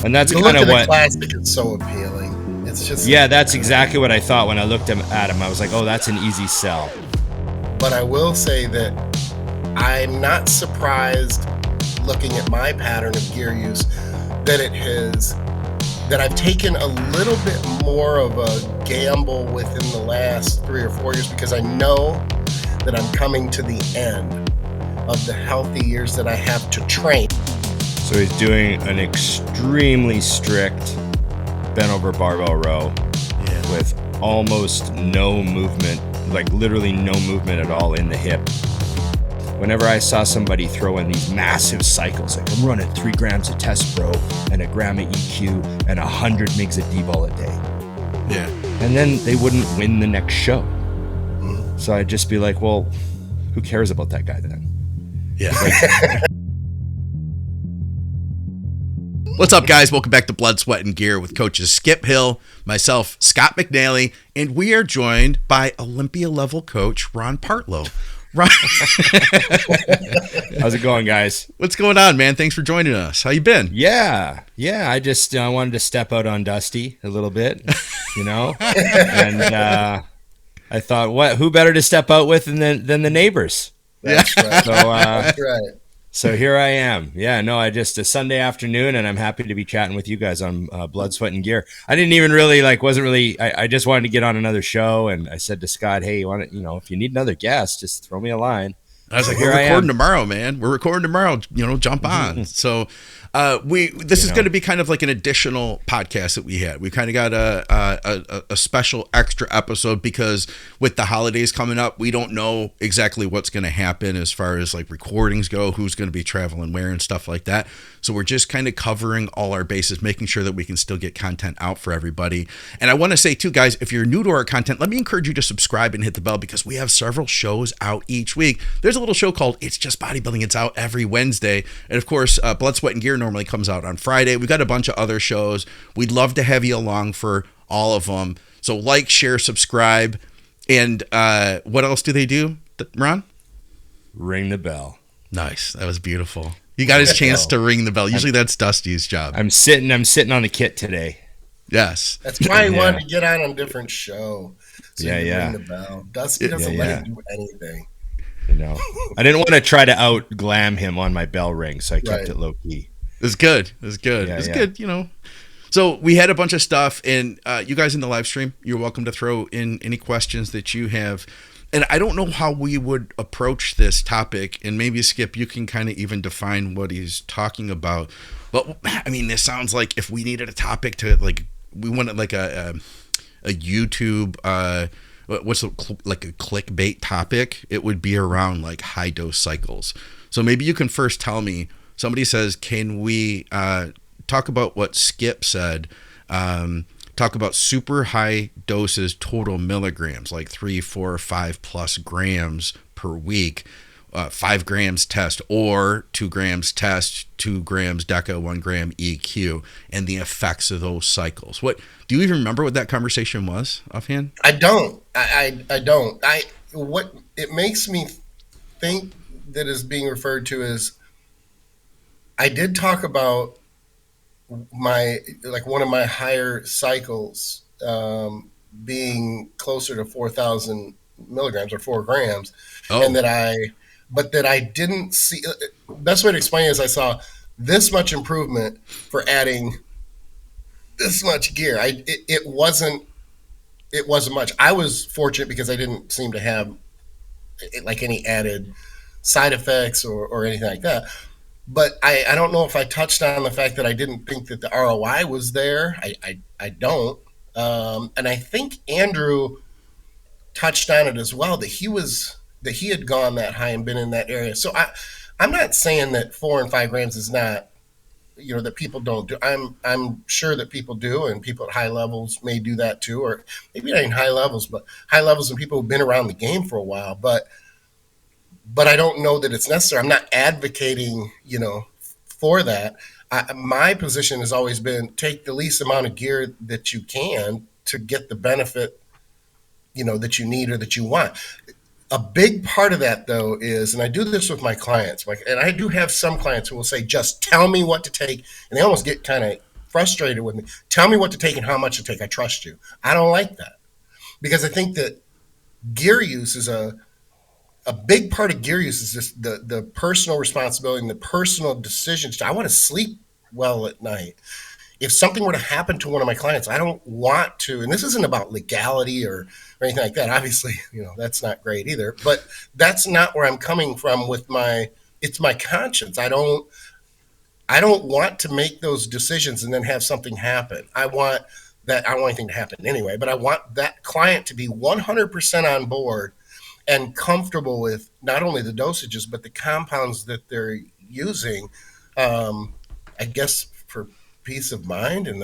And that's The kind look of of the what. classic is so appealing. It's just Yeah, that's exactly what I thought when I looked at him. I was like, oh, that's an easy sell. But I will say that I'm not surprised, looking at my pattern of gear use, that I've taken a little bit more of a gamble within the last 3 or 4 years, because I know that I'm coming to the end of the healthy years that I have to train. So he's doing an extremely strict bent over barbell row with almost no movement, like literally no movement at all in the hip. Whenever I saw somebody throw in these massive cycles, like I'm running 3 grams of test bro and a gram of EQ and 100 mgs of D-ball a day. Yeah. And then they wouldn't win the next show. So I'd just be like, well, who cares about that guy then? Yeah. What's up, guys? Welcome back to Blood, Sweat, and Gear with coaches Skip Hill, myself, Scott McNally, and we are joined by Olympia-level coach Ron Partlow. Ron, how's it going, guys? What's going on, man? Thanks for joining us. How you been? Yeah. I just wanted to step out on Dusty a little bit, and I thought, who better to step out with than the neighbors? That's right. So, That's right. So here I am. Yeah, no, a Sunday afternoon, and I'm happy to be chatting with you guys on Blood, Sweat, and Gear. I didn't even really I just wanted to get on another show, and I said to Scott, hey, if you need another guest, just throw me a line. I was like, we're recording tomorrow, man. We're recording tomorrow. Jump on. So this is going to be kind of like an additional podcast that we had. We kind of got a special extra episode because with the holidays coming up, we don't know exactly what's going to happen as far as like recordings go, who's going to be traveling where and stuff like that. So we're just kind of covering all our bases, making sure that we can still get content out for everybody. And I want to say too, guys, if you're new to our content, let me encourage you to subscribe and hit the bell because we have several shows out each week. There's a little show called It's Just Bodybuilding. It's out every Wednesday. And of course, Blood, Sweat, and Gear normally comes out on Friday. We've got a bunch of other shows. We'd love to have you along for all of them. So like, share, subscribe. And what else do they do, Ron? Ring the bell. Nice. That was beautiful. You got his chance to ring the bell. Usually that's Dusty's job. I'm sitting on the kit today. Yes. That's why he wanted to get on a different show. So yeah. Ring the bell. Dusty doesn't let him do anything. I didn't want to try to out glam him on my bell ring, so I kept it low key. It's good. It's good. Yeah, it's good, So we had a bunch of stuff, and you guys in the live stream, you're welcome to throw in any questions that you have. And I don't know how we would approach this topic, and maybe Skip, you can kind of even define what he's talking about. But I mean, this sounds like if we needed a topic to we wanted like a YouTube, like a clickbait topic, it would be around like high dose cycles. So maybe you can first tell me. Somebody says, can we talk about what Skip said? Talk about super high doses, total milligrams, like 3, 4, 5 plus grams per week, 5 grams test or 2 grams test, 2 grams DECA, 1 gram EQ, and the effects of those cycles. What do you even remember what that conversation was offhand? I don't. I don't. What it makes me think that is being referred to is I did talk about one of my higher cycles being closer to 4,000 milligrams or 4 grams, and that I didn't see. Best way to explain it is I saw this much improvement for adding this much gear. It wasn't much. I was fortunate because I didn't seem to have like any added side effects or anything like that. But I don't know if I touched on the fact that I didn't think that the ROI was there. I don't. And I think Andrew touched on it as well, that he had gone that high and been in that area. So I'm not saying that 4 and 5 grams is not, that people don't do. I'm sure that people do, and people at high levels may do that too, or maybe not even high levels, but high levels and people who've been around the game for a while. But I don't know that it's necessary. I'm not advocating, for that. My position has always been take the least amount of gear that you can to get the benefit, that you need or that you want. A big part of that, though, is, and I do this with my clients, and I do have some clients who will say, just tell me what to take. And they almost get kind of frustrated with me. Tell me what to take and how much to take. I trust you. I don't like that, because I think that gear use is a big part of gear use is just the personal responsibility and the personal decisions. I want to sleep well at night. If something were to happen to one of my clients, I don't want to, and this isn't about legality or anything like that. Obviously, that's not great either, but that's not where I'm coming from with it's my conscience. I don't want to make those decisions and then have something happen. I don't want anything to happen anyway, but I want that client to be 100% on board and comfortable with not only the dosages, but the compounds that they're using, I guess for peace of mind and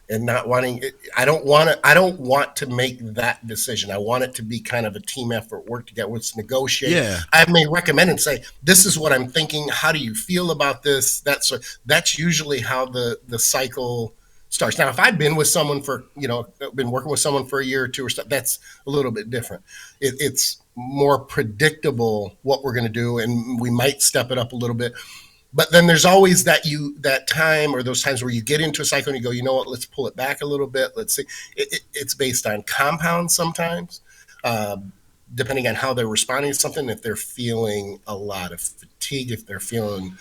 not wanting it. I don't want to make that decision. I want it to be kind of a team effort, work together, let's negotiate. Yeah. I may recommend and say, this is what I'm thinking. How do you feel about this? That's usually how the cycle starts. Now, if I've been with someone for, been working with someone for a year or two or stuff, that's a little bit different. It's more predictable what we're going to do, and we might step it up a little bit. But then there's always that time or those times where you get into a cycle and you go, you know what, let's pull it back a little bit. Let's see. It's based on compounds sometimes, depending on how they're responding to something. If they're feeling a lot of fatigue, if they're feeling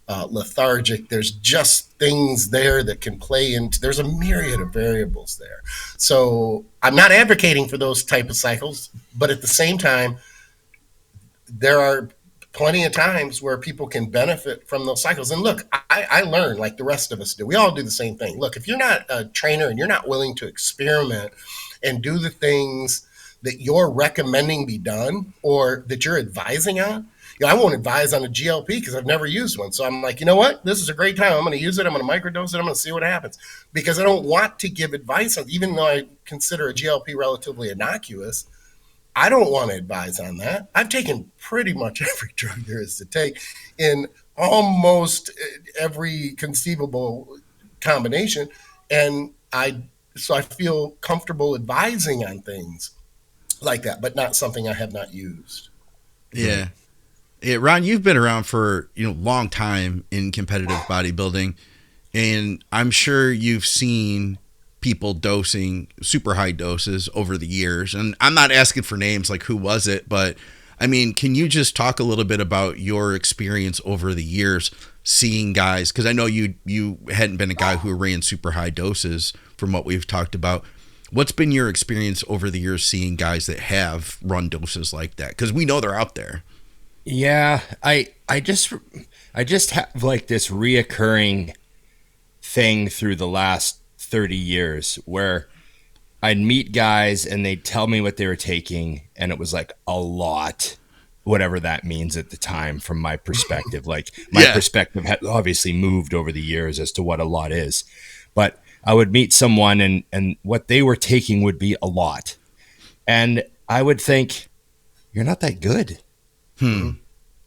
lethargic, there's just things there that can play into. There's a myriad of variables there. So I'm not advocating for those type of cycles, but at the same time, there are plenty of times where people can benefit from those cycles. And look, I learn like the rest of us do. We all do the same thing. Look, if you're not a trainer and you're not willing to experiment and do the things that you're recommending be done or that you're advising on, I won't advise on a GLP because I've never used one. So I'm like, you know what? This is a great time. I'm going to use it. I'm going to microdose it. I'm going to see what happens, because I don't want to give advice on, even though I consider a GLP relatively innocuous. I don't want to advise on that. I've taken pretty much every drug there is to take in almost every conceivable combination. And so I feel comfortable advising on things like that, but not something I have not used. Yeah. Yeah, Ron, you've been around for long time in competitive bodybuilding, and I'm sure you've seen people dosing super high doses over the years. And I'm not asking for names like who was it, but I mean, can you just talk a little bit about your experience over the years seeing guys? Because I know you hadn't been a guy who ran super high doses from what we've talked about. What's been your experience over the years seeing guys that have run doses like that? Because we know they're out there. Yeah, I just have like this reoccurring thing through the last 30 years where I'd meet guys and they'd tell me what they were taking, and it was like a lot, whatever that means at the time from my perspective. Like my perspective had obviously moved over the years as to what a lot is, but I would meet someone and what they were taking would be a lot, and I would think, you're not that good.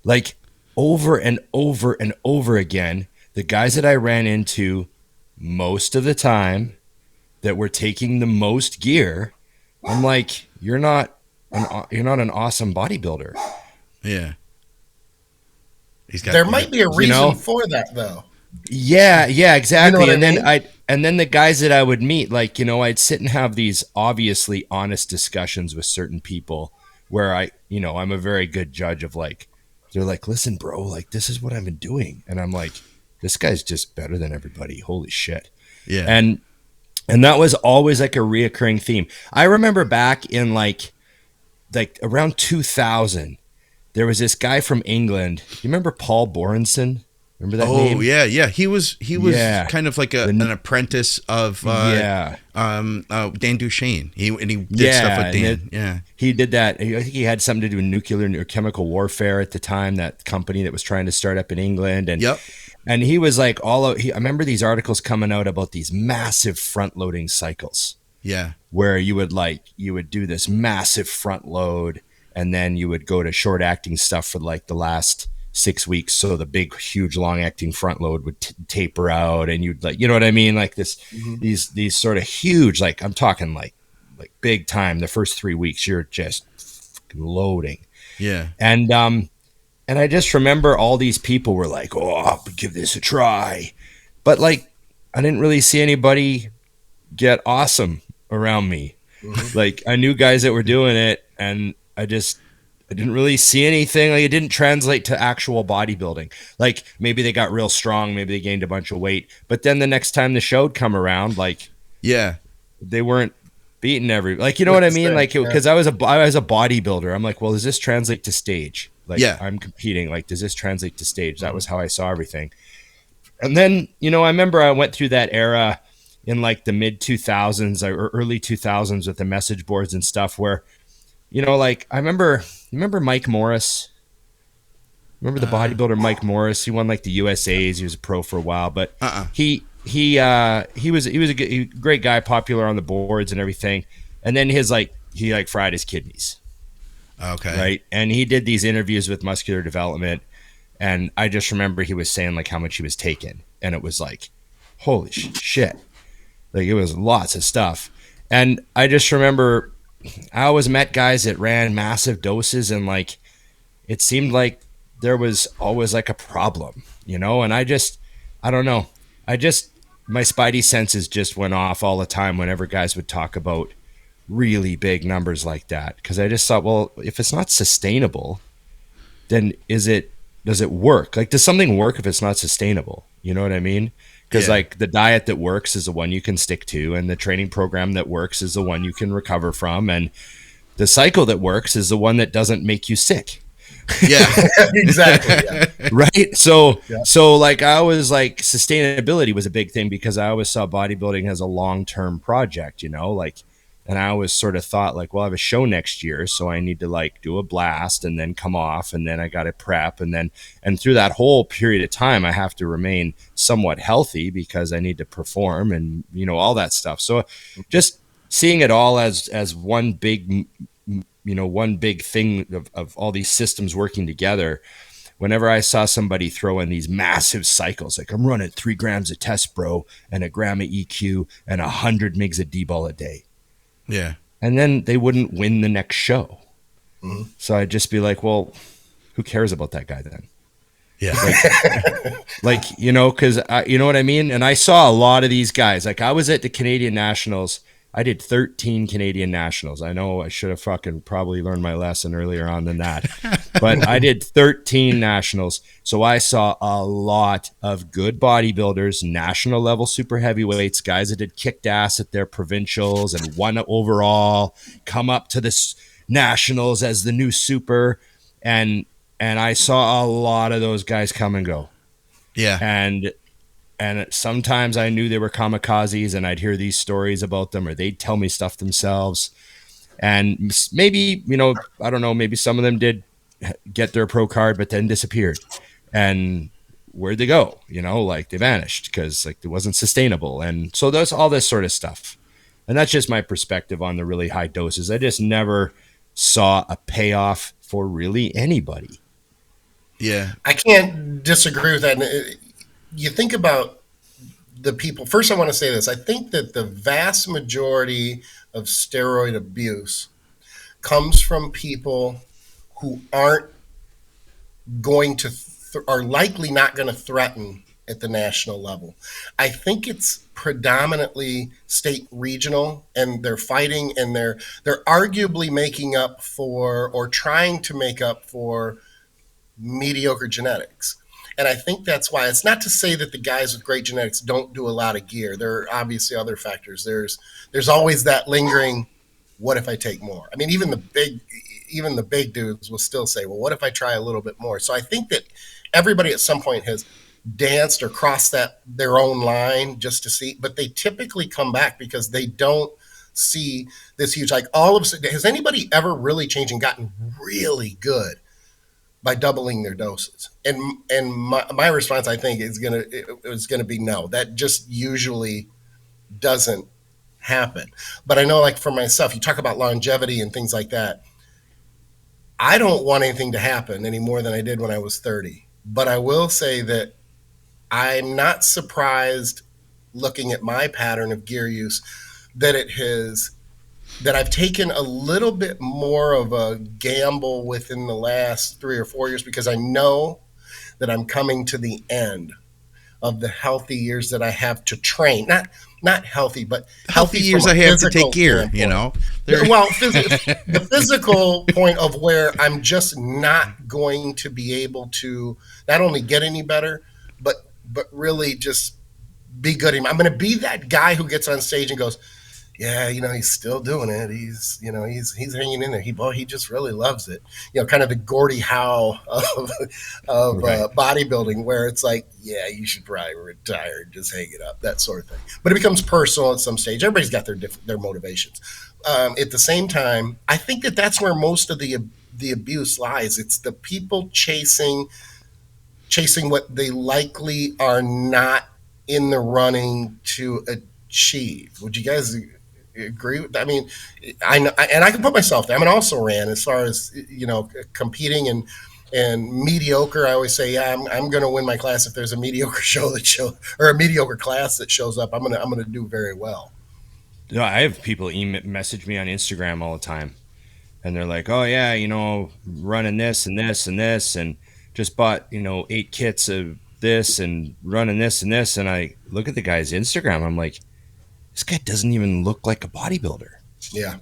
Like over and over and over again, the guys that I ran into most of the time that were taking the most gear, I'm like, you're not an awesome bodybuilder. Yeah. There might be a reason for that though. Yeah, exactly. You know what I mean? And then the guys that I would meet, like, I'd sit and have these obviously honest discussions with certain people where I'm a very good judge of like, they're like, listen, bro, like this is what I've been doing. And I'm like, this guy's just better than everybody. Holy shit. Yeah. And that was always like a reoccurring theme. I remember back in like around 2000, there was this guy from England. You remember Paul Borresen? Remember that name? Oh, yeah. He was kind of like an apprentice of Dan Duchesne. He did stuff with Dan. He did that. I think he had something to do with nuclear or chemical warfare at the time, that company that was trying to start up in England. And and he was like I remember these articles coming out about these massive front-loading cycles. Yeah. Where you would do this massive front load, and then you would go to short-acting stuff for like the last 6 weeks, so the big huge long acting front load would taper out, and you'd like, you know what I mean, like this these sort of huge, like I'm talking like big time, the first 3 weeks you're just loading. And I just remember all these people were like, oh, I'll give this a try, but like I didn't really see anybody get awesome around me. Mm-hmm. Like I knew guys that were doing it, and I didn't really see anything. Like it didn't translate to actual bodybuilding. Like maybe they got real strong, maybe they gained a bunch of weight, but then the next time the show'd come around, like they weren't beating like, you know what I mean? Like, because I was a bodybuilder. I'm like, well, does this translate to stage? Like I'm competing. Like, does this translate to stage? That was how I saw everything. And then, you know, I remember I went through that era in like the mid 2000s or early 2000s with the message boards and stuff where, you know, like I remember Mike Morris. Remember the bodybuilder Mike Morris? He won like the USA's. He was a pro for a while, but he was a great guy, popular on the boards and everything. And then he fried his kidneys. Okay. Right. And he did these interviews with Muscular Development. And I just remember he was saying like how much he was taking. And it was like, holy shit. Like it was lots of stuff. And I just remember I always met guys that ran massive doses, and like it seemed like there was always like a problem, you know? And I don't know. My spidey senses just went off all the time whenever guys would talk about really big numbers like that. Because I just thought, well, if it's not sustainable, then does it work? Like, does something work if it's not sustainable? You know what I mean? Because like the diet that works is the one you can stick to, and the training program that works is the one you can recover from, and the cycle that works is the one that doesn't make you sick. Yeah, exactly. Yeah. Right. So like I was like sustainability was a big thing because I always saw bodybuilding as a long-term project, you know, like, and I always sort of thought like, well, I have a show next year, so I need to like do a blast and then come off, and then I got to prep, and through that whole period of time, I have to remain somewhat healthy because I need to perform and, you know, all that stuff. So just seeing it all as one big, you know, one big thing of all these systems working together. Whenever I saw somebody throw in these massive cycles, like I'm running 3 grams of test bro and 1 gram of EQ and 100 mgs of D-ball a day. Yeah. And then they wouldn't win the next show. Mm-hmm. So I'd just be like, well, who cares about that guy then? Yeah. Like you know, because you know what I mean? And I saw a lot of these guys. Like I was at the Canadian Nationals. I did 13 Canadian Nationals. I know I should have fucking probably learned my lesson earlier on than that. But I did 13 Nationals. So I saw a lot of good bodybuilders, national level super heavyweights, guys that had kicked ass at their provincials and won overall, come up to this Nationals as the new super. And I saw a lot of those guys come and go. Yeah. And sometimes I knew they were kamikazes, and I'd hear these stories about them, or they'd tell me stuff themselves. And maybe, you know, I don't know, maybe some of them did get their pro card, but then disappeared. And where'd they go? You know, like they vanished because like it wasn't sustainable. And so there's all this sort of stuff. And that's just my perspective on the really high doses. I just never saw a payoff for really anybody. Yeah. I can't disagree with that. You think about the people. First, I want to say this. I think that the vast majority of steroid abuse comes from people who aren't going to are likely not going to threaten at the national level. I think it's predominantly state regional, and they're fighting, and they're arguably making up for, or trying to make up for, mediocre genetics. And I think that's why. It's not to say that the guys with great genetics don't do a lot of gear. There are obviously other factors. There's always that lingering, what if I take more? I mean, even the big dudes will still say, well, what if I try a little bit more? So I think that everybody at some point has danced or crossed their own line just to see, but they typically come back because they don't see this huge, like all of a sudden, has anybody ever really changed and gotten really good by doubling their doses? And my response, I think, is gonna be no. That just usually doesn't happen. But I know, like for myself, you talk about longevity and things like that. I don't want anything to happen any more than I did when I was 30. But I will say that I'm not surprised, looking at my pattern of gear use, that I've taken a little bit more of a gamble within the last 3 or 4 years, because I know that I'm coming to the end of the healthy years that I have to train. Not healthy, but healthy years from a I have to take physical gear, standpoint. you know. Well, the physical point of where I'm just not going to be able to not only get any better, but really just be good. I'm going to be that guy who gets on stage and goes, yeah, you know, he's still doing it. He's hanging in there. He just really loves it. You know, kind of the Gordie Howe of bodybuilding, where it's like, yeah, you should probably retire and just hang it up, that sort of thing. But it becomes personal at some stage. Everybody's got their motivations. At the same time, I think that's where most of the abuse lies. It's the people chasing what they likely are not in the running to achieve. Would you guys agree with that? I mean, I know, and I can put myself there. I mean, I also ran as far as, you know, competing and mediocre. I always say, yeah, I'm going to win my class if there's a mediocre or a mediocre class that shows up. I'm going to do very well. No, I have people message me on Instagram all the time, and they're like, "Oh yeah, you know, running this and this and this, and just bought, you know, 8 kits of this and running this and this." And I look at the guy's Instagram. I'm like, this guy doesn't even look like a bodybuilder. Yeah.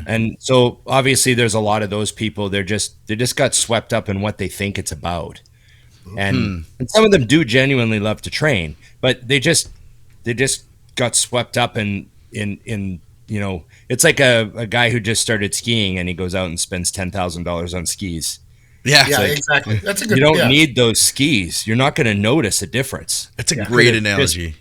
And so obviously there's a lot of those people. They just got swept up in what they think it's about. And some of them do genuinely love to train, but they just got swept up in you know, it's like a guy who just started skiing and he goes out and spends $10,000 on skis. Yeah, like, exactly. That's a good. You don't need those skis. You're not going to notice a difference. That's a great analogy.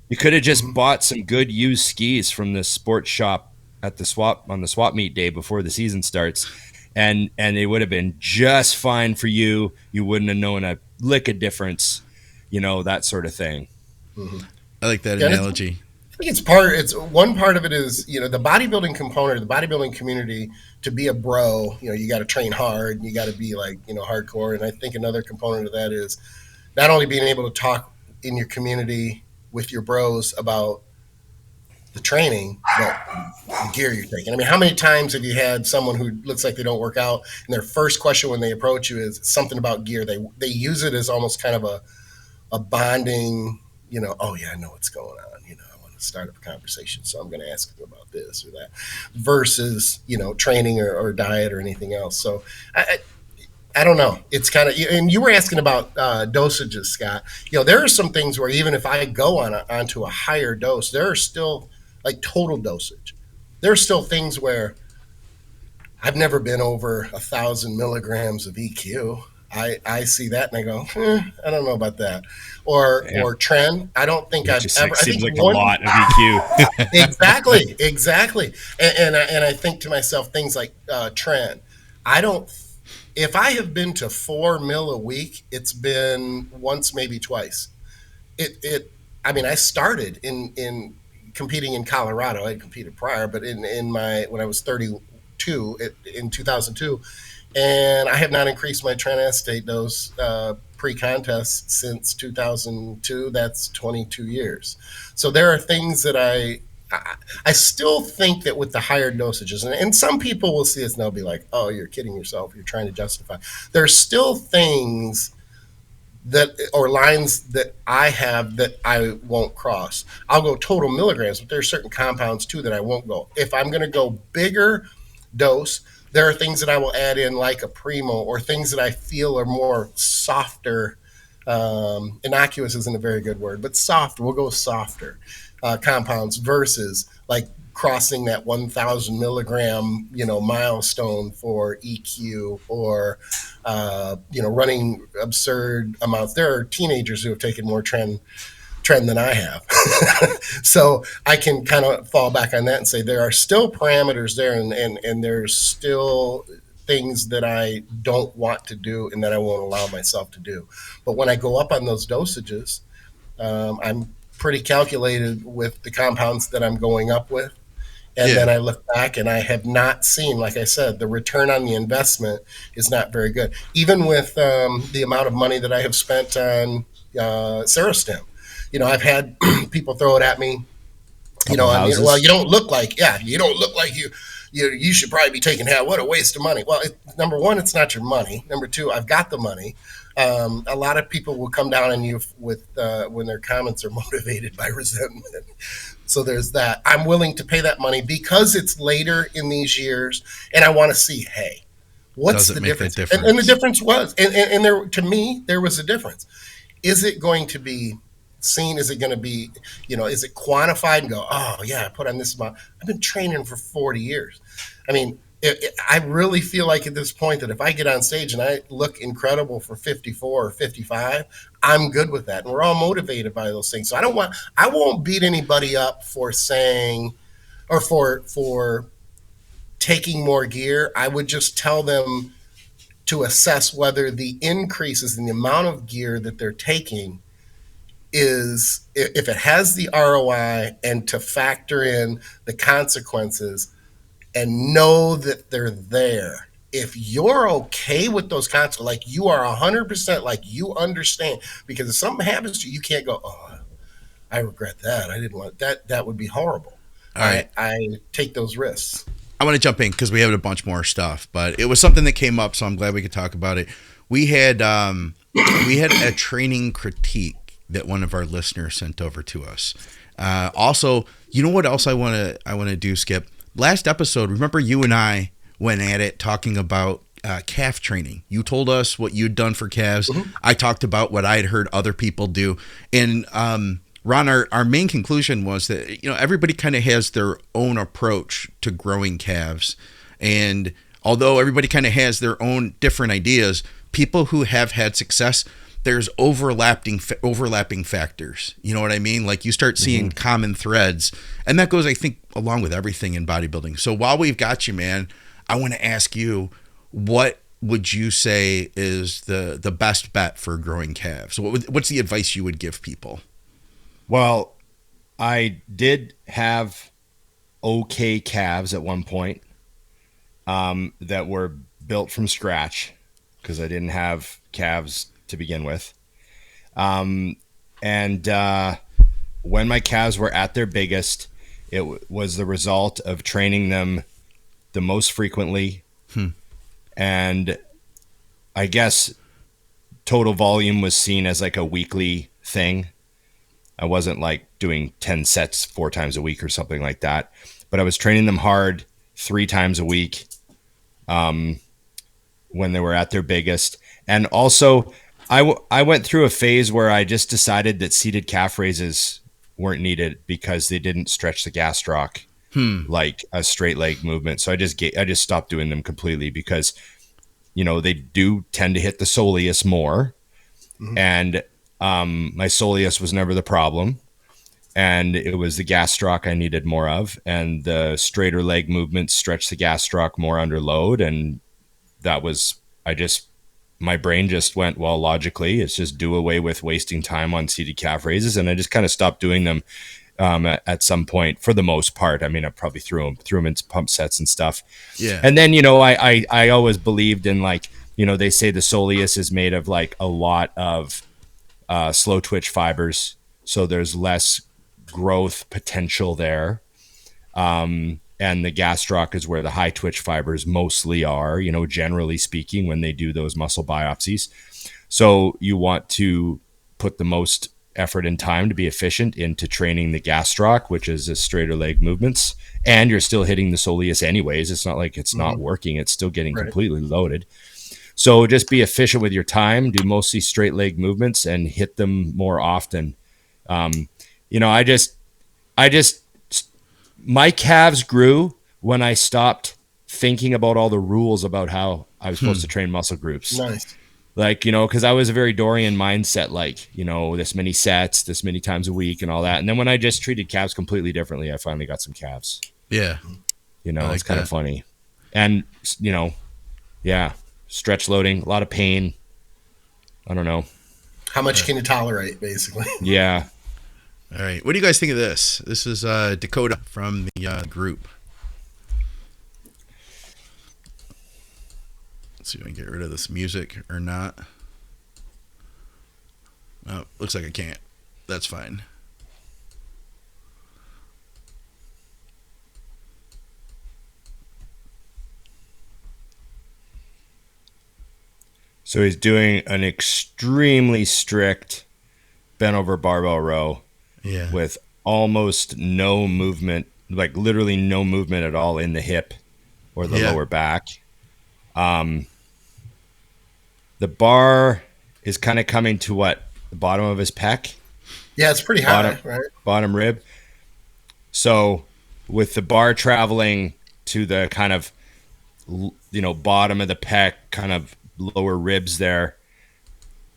You could have just bought some good used skis from the sports shop at on the swap meet day before the season starts, and they would have been just fine for you. You wouldn't have known a lick of difference, you know, that sort of thing. Mm-hmm. I like that analogy. I think it's one part of it is, you know, the bodybuilding component, the bodybuilding community. To be a bro, you know, you got to train hard and you got to be like, you know, hardcore. And I think another component of that is not only being able to talk in your community with your bros about the training, but the gear you're taking. I mean, how many times have you had someone who looks like they don't work out and their first question when they approach you is something about gear? They use it as almost kind of a bonding, you know, oh yeah, I know what's going on. You know, I want to start up a conversation, so I'm going to ask you about this or that versus, you know, training or diet or anything else. So I don't know. It's kind of, and you were asking about dosages, Scott. You know, there are some things where even if I go onto a higher dose, there are still like total dosage. There are still things where I've never been over 1,000 milligrams of EQ. I see that and I go, I don't know about that. Or Tren. I don't think I've ever. Seems like a lot of EQ. Exactly. And I think to myself things like Tren. I don't. If I have been to 4 mil a week, it's been once, maybe twice. I mean, I started in competing in Colorado. I had competed prior, but when I was 32 in 2002, and I have not increased my tren acetate dose pre-contest since 2002. That's 22 years. So there are things that I still think that with the higher dosages, and some people will see this and they'll be like, oh, you're kidding yourself. You're trying to justify. There's still things or lines that I have that I won't cross. I'll go total milligrams, but there's certain compounds too that I won't go. If I'm going to go bigger dose, there are things that I will add in like a Primo or things that I feel are more softer. Innocuous isn't a very good word, but soft. We'll go softer compounds versus like crossing that 1,000 milligram, you know, milestone for EQ or, you know, running absurd amounts. There are teenagers who have taken more tren than I have. So I can kind of fall back on that and say there are still parameters there and there's still things that I don't want to do and that I won't allow myself to do. But when I go up on those dosages, I'm pretty calculated with the compounds that I'm going up with. And then I look back and I have not seen, like I said, the return on the investment is not very good. Even with the amount of money that I have spent on Serostim. You know, I've had people throw it at me, you know, I mean, well, you don't look like you should probably be taking that. What a waste of money. Well, number one, it's not your money. Number two, I've got the money. A lot of people will come down on you with when their comments are motivated by resentment. So there's that. I'm willing to pay that money because it's later in these years, and I want to see, hey, what's the difference? And the difference was, and there, to me, there was a difference. Is it going to be seen? Is it going to be, is it quantified and go, oh yeah, I put on this amount. I've been training for 40 years. I mean, I really feel like at this point that if I get on stage and I look incredible for 54 or 55, I'm good with that. And we're all motivated by those things. So I won't beat anybody up for saying, or for taking more gear. I would just tell them to assess whether the increases in the amount of gear that they're taking is, if it has the ROI, and to factor in the consequences and know that they're there. If you're okay with those consequences, like you are 100%, like you understand, because if something happens to you, you can't go, oh, I regret that. I didn't want that. That would be horrible. All right. I take those risks. I want to jump in because we have a bunch more stuff, but it was something that came up, so I'm glad we could talk about it. We had a training critique that one of our listeners sent over to us. Also, you know what else I want to do, Skip? Last episode, remember you and I went at it talking about calf training. You told us what you'd done for calves. Mm-hmm. I talked about what I had heard other people do. And Ron, our main conclusion was that, everybody kind of has their own approach to growing calves. And although everybody kind of has their own different ideas, people who have had success, there's overlapping factors. You know what I mean? Like you start seeing common threads, and that goes, I think, along with everything in bodybuilding. So while we've got you, man, I want to ask you, what would you say is the best bet for growing calves? What's the advice you would give people? Well, I did have okay calves at one point that were built from scratch because I didn't have calves to begin with. And when my calves were at their biggest, it was the result of training them the most frequently. And I guess total volume was seen as like a weekly thing. I wasn't like doing 10 sets 4 times a week or something like that, but I was training them hard 3 times a week when they were at their biggest. And also I went through a phase where I just decided that seated calf raises weren't needed because they didn't stretch the gastroc like a straight leg movement. So I just stopped doing them completely because, they do tend to hit the soleus more. And my soleus was never the problem. And it was the gastroc I needed more of. And the straighter leg movements stretch the gastroc more under load. And that was, my brain just went, well, logically, it's just do away with wasting time on seated calf raises. And I just kind of stopped doing them at some point for the most part. I mean, I probably threw them into pump sets and stuff. Yeah. And then, I always believed in like, they say the soleus is made of like a lot of slow twitch fibers. So there's less growth potential there. And the gastroc is where the high twitch fibers mostly are, generally speaking, when they do those muscle biopsies. So you want to put the most effort and time to be efficient into training the gastroc, which is a straighter leg movements. And you're still hitting the soleus anyways. It's not like it's not working. It's still getting completely loaded. So just be efficient with your time, do mostly straight leg movements and hit them more often. My calves grew when I stopped thinking about all the rules about how I was supposed to train muscle groups. Nice. Like, because I was a very Dorian mindset, like, this many sets, this many times a week and all that. And then when I just treated calves completely differently, I finally got some calves. Yeah. It's kind of funny. And, stretch loading, a lot of pain. I don't know. How much can you tolerate, basically? Yeah. All right. What do you guys think of this? This is Dakota from the group. Let's see if I can get rid of this music or not. Oh, looks like I can't. That's fine. So he's doing an extremely strict bent over barbell row with almost no movement, like literally no movement at all in the hip or the lower back. The bar is kind of coming to what? The bottom of his pec? Yeah, it's pretty high, right? Bottom rib. So with the bar traveling to the kind of, bottom of the pec, kind of lower ribs there,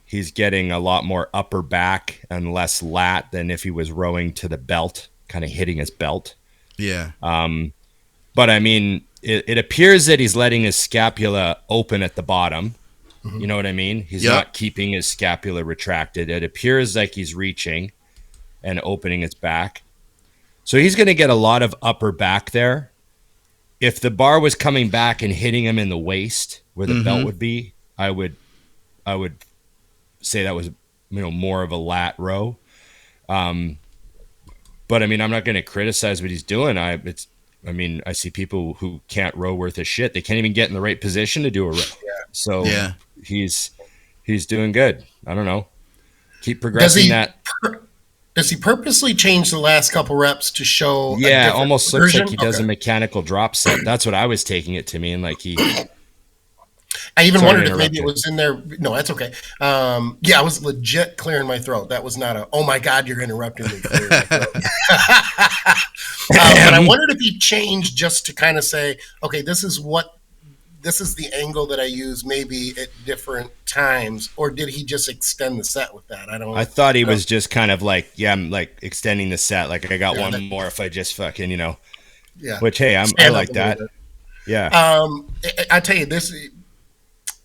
he's getting a lot more upper back and less lat than if he was rowing to the belt, kind of hitting his belt. Yeah. But I mean, it appears that he's letting his scapula open at the bottom. You know what I mean? He's not keeping his scapula retracted. It appears like he's reaching and opening his back. So he's going to get a lot of upper back there. If the bar was coming back and hitting him in the waist where the belt would be, I would say that was, more of a lat row. But I mean, I'm not going to criticize what he's doing. I see people who can't row worth a shit. They can't even get in the right position to do a row. So he's doing good. I don't know. Keep progressing Does he purposely change the last couple reps to show? Yeah, it almost looks like he does a mechanical drop set. That's what I was taking it to mean. Like I even wondered if maybe it was in there. No, that's okay. I was legit clearing my throat. That was not a, oh my God, you're interrupting me. Clearing my throat. But I wondered if he changed just to kind of say, okay, this is the angle that I use maybe at different times, or did he just extend the set with that? I thought he was just kind of like, I'm like extending the set. Like I got one more if I just fucking, which, hey, I like that. Yeah. I tell you, this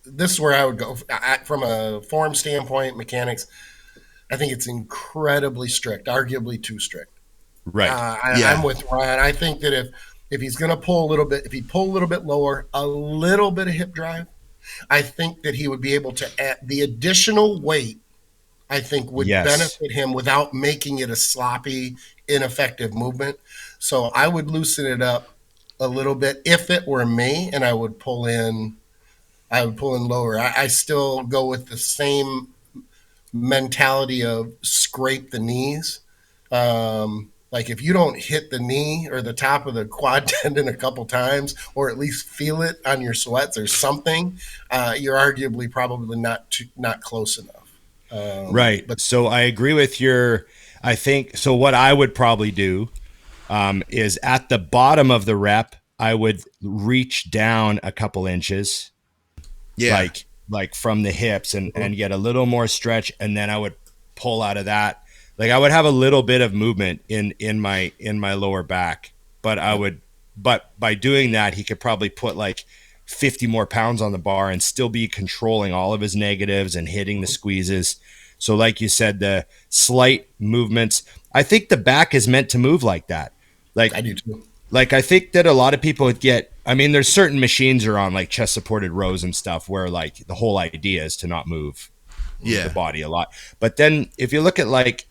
is where I would go from a form standpoint, mechanics. I think it's incredibly strict, arguably too strict. Right. I'm with Ryan. I think that if he's going to pull a little bit, if he pull a little bit lower, a little bit of hip drive, I think that he would be able to add the additional weight. I think would benefit him without making it a sloppy, ineffective movement. So I would loosen it up a little bit if it were me, and I would pull in lower. I still go with the same mentality of scrape the knees. Like if you don't hit the knee or the top of the quad tendon a couple times, or at least feel it on your sweats or something, you're arguably probably not close enough. Right. But so I agree with I think, so what I would probably do is at the bottom of the rep, I would reach down a couple inches. Yeah. Like from the hips and get a little more stretch. And then I would pull out of that. Like I would have a little bit of movement in my lower back, but by doing that, he could probably put like 50 more pounds on the bar and still be controlling all of his negatives and hitting the squeezes. So like you said, the slight movements, I think the back is meant to move like that. Like I do too. Like I think that a lot of people would there's certain machines are on like chest supported rows and stuff where like the whole idea is to not move the body a lot. But then if you look at like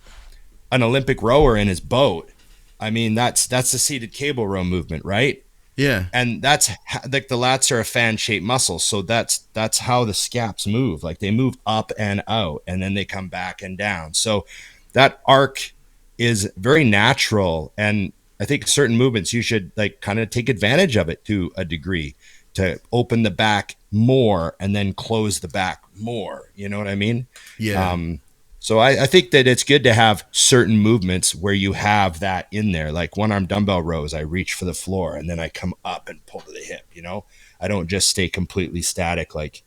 an Olympic rower in his boat, I mean, that's the seated cable row movement, right? Yeah. And that's like the lats are a fan shaped muscle. So that's how the scaps move. Like they move up and out and then they come back and down. So that arc is very natural. And I think certain movements, you should like kind of take advantage of it to a degree to open the back more and then close the back more. You know what I mean? Yeah. So I think that it's good to have certain movements where you have that in there. Like one-arm dumbbell rows, I reach for the floor and then I come up and pull to the hip, I don't just stay completely static like,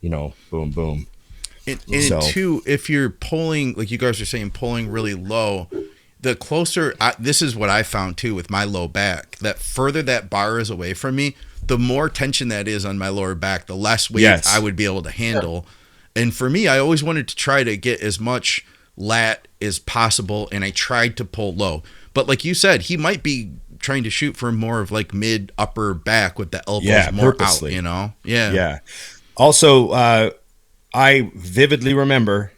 boom, boom. And two, if you're pulling, like you guys are saying, pulling really low, the closer, this is what I found too with my low back, that further that bar is away from me, the more tension that is on my lower back, the less weight I would be able to handle. Yeah. And for me, I always wanted to try to get as much lat as possible, and I tried to pull low. But like you said, he might be trying to shoot for more of like mid upper back with the elbows more purposely out, Yeah. Yeah. Also, I vividly remember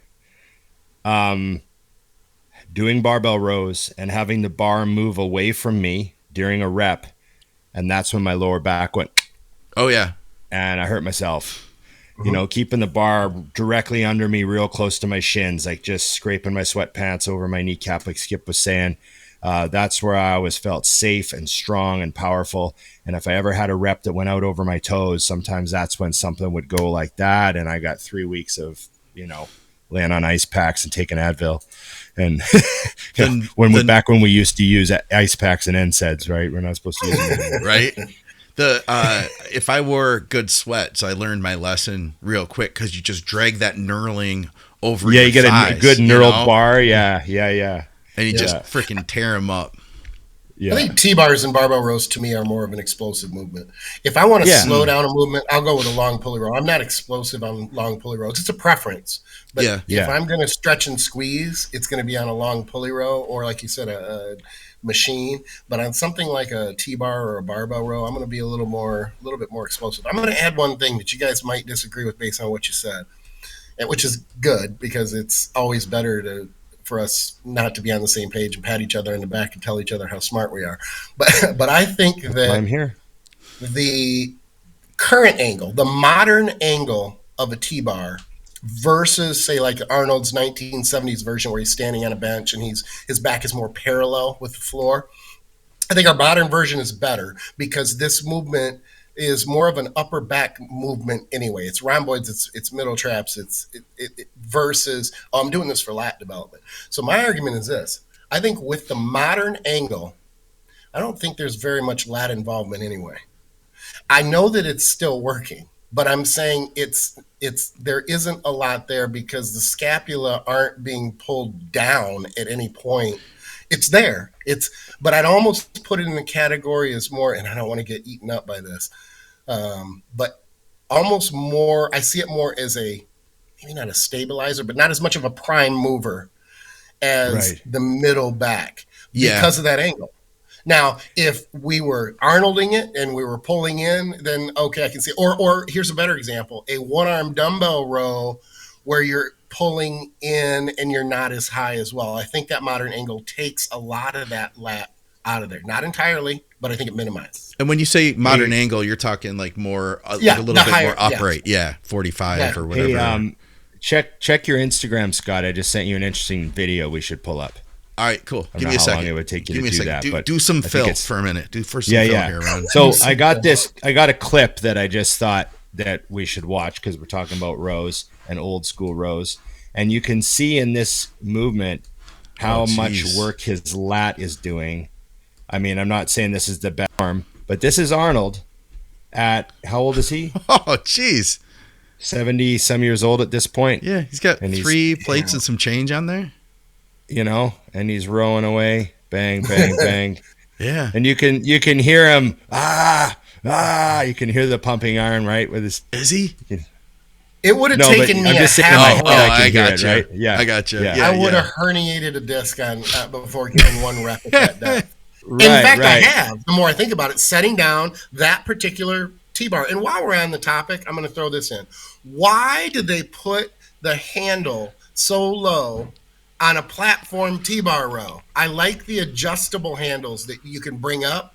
doing barbell rows and having the bar move away from me during a rep, and that's when my lower back went. Oh, yeah. And I hurt myself. you know, keeping the bar directly under me, real close to my shins, like just scraping my sweatpants over my kneecap, like Skip was saying. That's where I always felt safe and strong and powerful. And if I ever had a rep that went out over my toes, sometimes that's when something would go like that. And I got 3 weeks of, you know, laying on ice packs and taking Advil. And back when we used to use ice packs and NSAIDs, right? We're not supposed to use them anymore. Right. If I wore good sweats, I learned my lesson real quick, because you just drag that knurling over your you get thighs, a good knurled bar. Yeah. And you just freaking tear them up. Yeah. I think T-bars and barbell rows to me are more of an explosive movement. If I want to slow down a movement, I'll go with a long pulley row. I'm not explosive on long pulley rows. It's a preference. But if I'm going to stretch and squeeze, it's going to be on a long pulley row, or like you said, a machine. But on something like a T-bar or a barbell row, I'm going to be a little bit more explosive. I'm going to add one thing that you guys might disagree with based on what you said, which is good, because it's always better for us not to be on the same page and pat each other in the back and tell each other how smart we are. But I think that I'm here. The current angle, the modern angle of a T-bar versus, say, like Arnold's 1970s version where he's standing on a bench and his back is more parallel with the floor, I think our modern version is better, because this movement is more of an upper back movement anyway. It's rhomboids, it's middle traps, it versus, I'm doing this for lat development. So my argument is this: I think with the modern angle, I don't think there's very much lat involvement anyway. I know that it's still working, but I'm saying there isn't a lot there, because the scapula aren't being pulled down at any point. It's there. But I'd almost put it in the category as more, and I don't want to get eaten up by this, but almost more, I see it more as maybe not a stabilizer, but not as much of a prime mover as the middle back because of that angle. Now, if we were Arnolding it and we were pulling in, then okay, I can see. Or here's a better example: a one-arm dumbbell row where you're pulling in and you're not as high as well. I think that modern angle takes a lot of that lat out of there. Not entirely, but I think it minimizes. And when you say modern angle, you're talking like more, like a little bit more upright. Yeah, 45 or whatever. Hey, check your Instagram, Scott. I just sent you an interesting video we should pull up. All right, cool. Give me a second. How long it would take you to do that? But do some fill for a minute. Do some fill here, Ron. So I got a clip that I just thought that we should watch, because we're talking about rows and old school rows. And you can see in this movement how much work his lat is doing. I mean, I'm not saying this is the best arm, but this is Arnold at, how old is he? Oh, jeez. 70 some years old at this point. Yeah, he's got 3 plates and some change on there. You know, and he's rowing away, bang, bang, bang. Yeah. And you can hear him, you can hear the pumping iron, right? With his, is he? It would have taken me I'm just sitting I got you. Right? Yeah, I got you. Yeah. I would have herniated a disc on before getting one rep at that depth. In fact, I have. The more I think about it, setting down that particular T-bar. And while we're on the topic, I'm going to throw this in. Why did they put the handle so low on a platform T-bar row? I like the adjustable handles that you can bring up,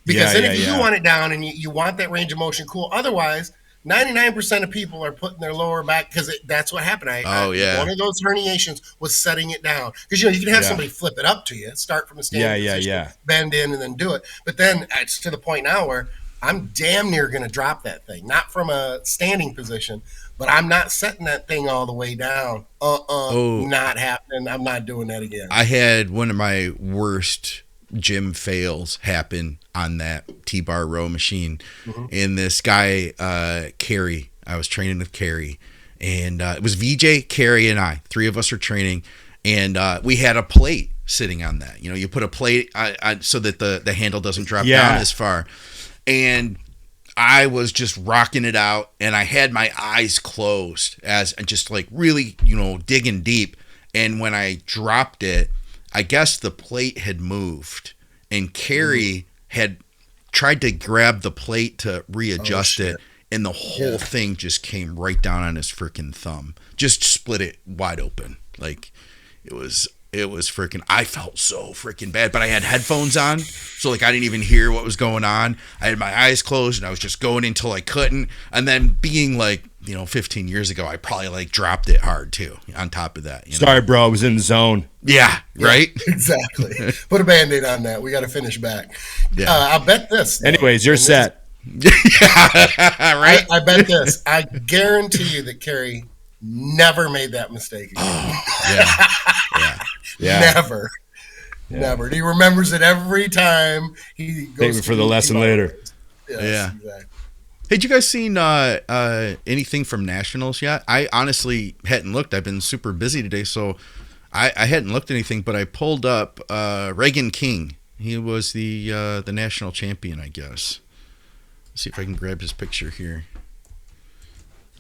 because then if you want it down and you want that range of motion, cool. Otherwise, 99% of people are putting their lower back, because that's what happened. One of those herniations was setting it down, because you can have somebody flip it up to you, start from a standing position, bend in and then do it. But then it's to the point now where I'm damn near going to drop that thing, not from a standing position, but I'm not setting that thing all the way down. Not happening. I'm not doing that again. I had one of my worst gym fails happen on that T-bar row machine. And this guy, Carrie, I was training with Carrie, and it was VJ, Carrie, and I. 3 of us were training, and we had a plate sitting on that. You know, you put a plate so that the handle doesn't drop down as far. And I was just rocking it out, and I had my eyes closed and just like really, digging deep. And when I dropped it, I guess the plate had moved, and Carrie had tried to grab the plate to readjust it, and the whole thing just came right down on his freaking thumb. Just split it wide open. Like it was freaking, I felt so freaking bad, but I had headphones on, so like I didn't even hear what was going on. I had my eyes closed, and I was just going until I couldn't, and then being like 15 years ago, I probably like dropped it hard too. On top of that, Sorry, bro, I was in the zone. Yeah, right. Exactly. Put a Band-Aid on that. We got to finish back. Yeah. I'll bet this. Though, Anyways, you're set. Right. I bet this. I guarantee you that Kerry never made that mistake again. Yeah. Never. Yeah. Never. He remembers it every time he goes. Maybe for the lesson later. Yes, yeah. Exactly. Hey, did you guys seen anything from Nationals yet? I honestly hadn't looked. I've been super busy today, so I hadn't looked at anything. But I pulled up Reagan King. He was the national champion, I guess. Let's see if I can grab his picture here.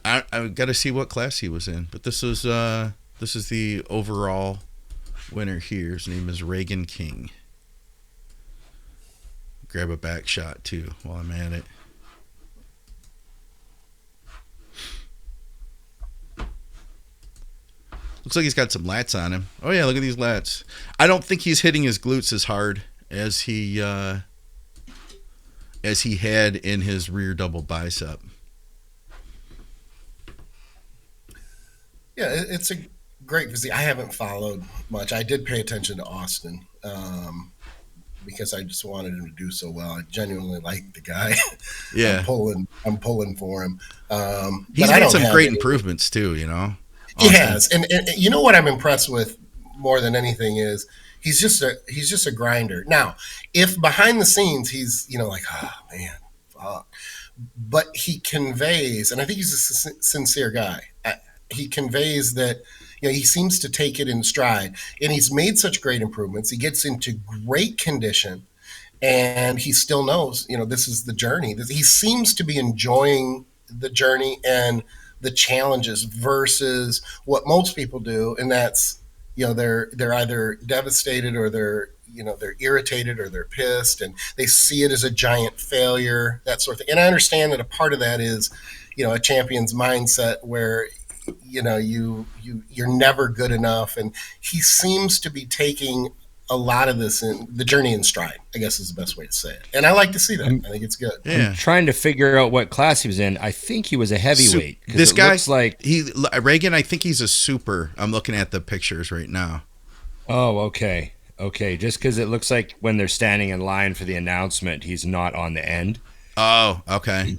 I've got to see what class he was in, but this is the overall winner here. His name is Reagan King. Grab a back shot too while I'm at it. Looks like he's got some lats on him. Oh yeah, look at these lats. I don't think he's hitting his glutes as hard as he had in his rear double bicep. Yeah, it's a great physique. I haven't followed much. I did pay attention to Austin because I just wanted him to do so well. I genuinely like the guy. Yeah, I'm pulling for him. He's made some great improvements too. He has, and you know what I'm impressed with more than anything is he's just a grinder. Now, if behind the scenes he's like, oh man, fuck, but he conveys, and I think he's a sincere guy. He conveys that he seems to take it in stride, and he's made such great improvements. He gets into great condition, and he still knows this is the journey. He seems to be enjoying the journey and the challenges versus what most people do, and that's they're either devastated or they're irritated or they're pissed and they see it as a giant failure, that sort of thing. And I understand that a part of that is a champion's mindset where you're never good enough, and he seems to be taking a lot of this in the journey in stride, I guess is the best way to say it. And I like to see that. I think it's good. Yeah. I'm trying to figure out what class he was in. I think he was a heavyweight. This guy looks like Reagan, I think he's a super. I'm looking at the pictures right now. Oh, okay. Okay. Just because it looks like when they're standing in line for the announcement, he's not on the end. Oh, okay.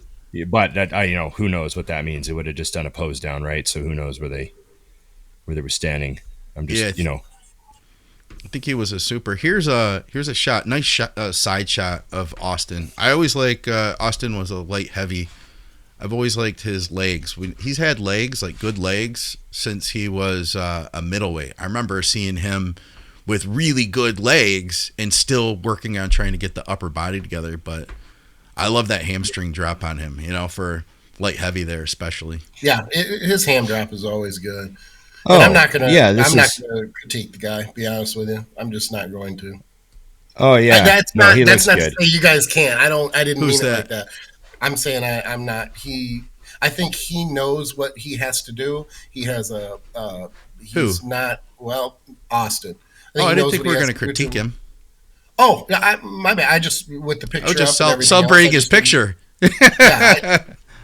But that who knows what that means? It would have just done a pose down, right? So who knows where they were standing. I'm just I think he was a super. Here's a shot, nice shot, side shot of Austin. I always like Austin was a light heavy. I've always liked his legs. He's had legs, like good legs, since he was a middleweight. I remember seeing him with really good legs and still working on trying to get the upper body together. But I love that hamstring drop on him, for light heavy there especially. Yeah, his ham drop is always good. Oh, and I'm not gonna. Yeah, I'm not gonna critique the guy. Be honest with you, I'm just not going to. Oh yeah, that's no, not. he That's looks not good. to say you guys can't. I didn't Who's mean that? it like that. I'm saying I'm not. I think he knows what he has to do. He has a. He's Who? not Austin. I didn't think we were going to critique him. Oh, my bad. I just with the picture. Just up and everything celebrating else, his picture.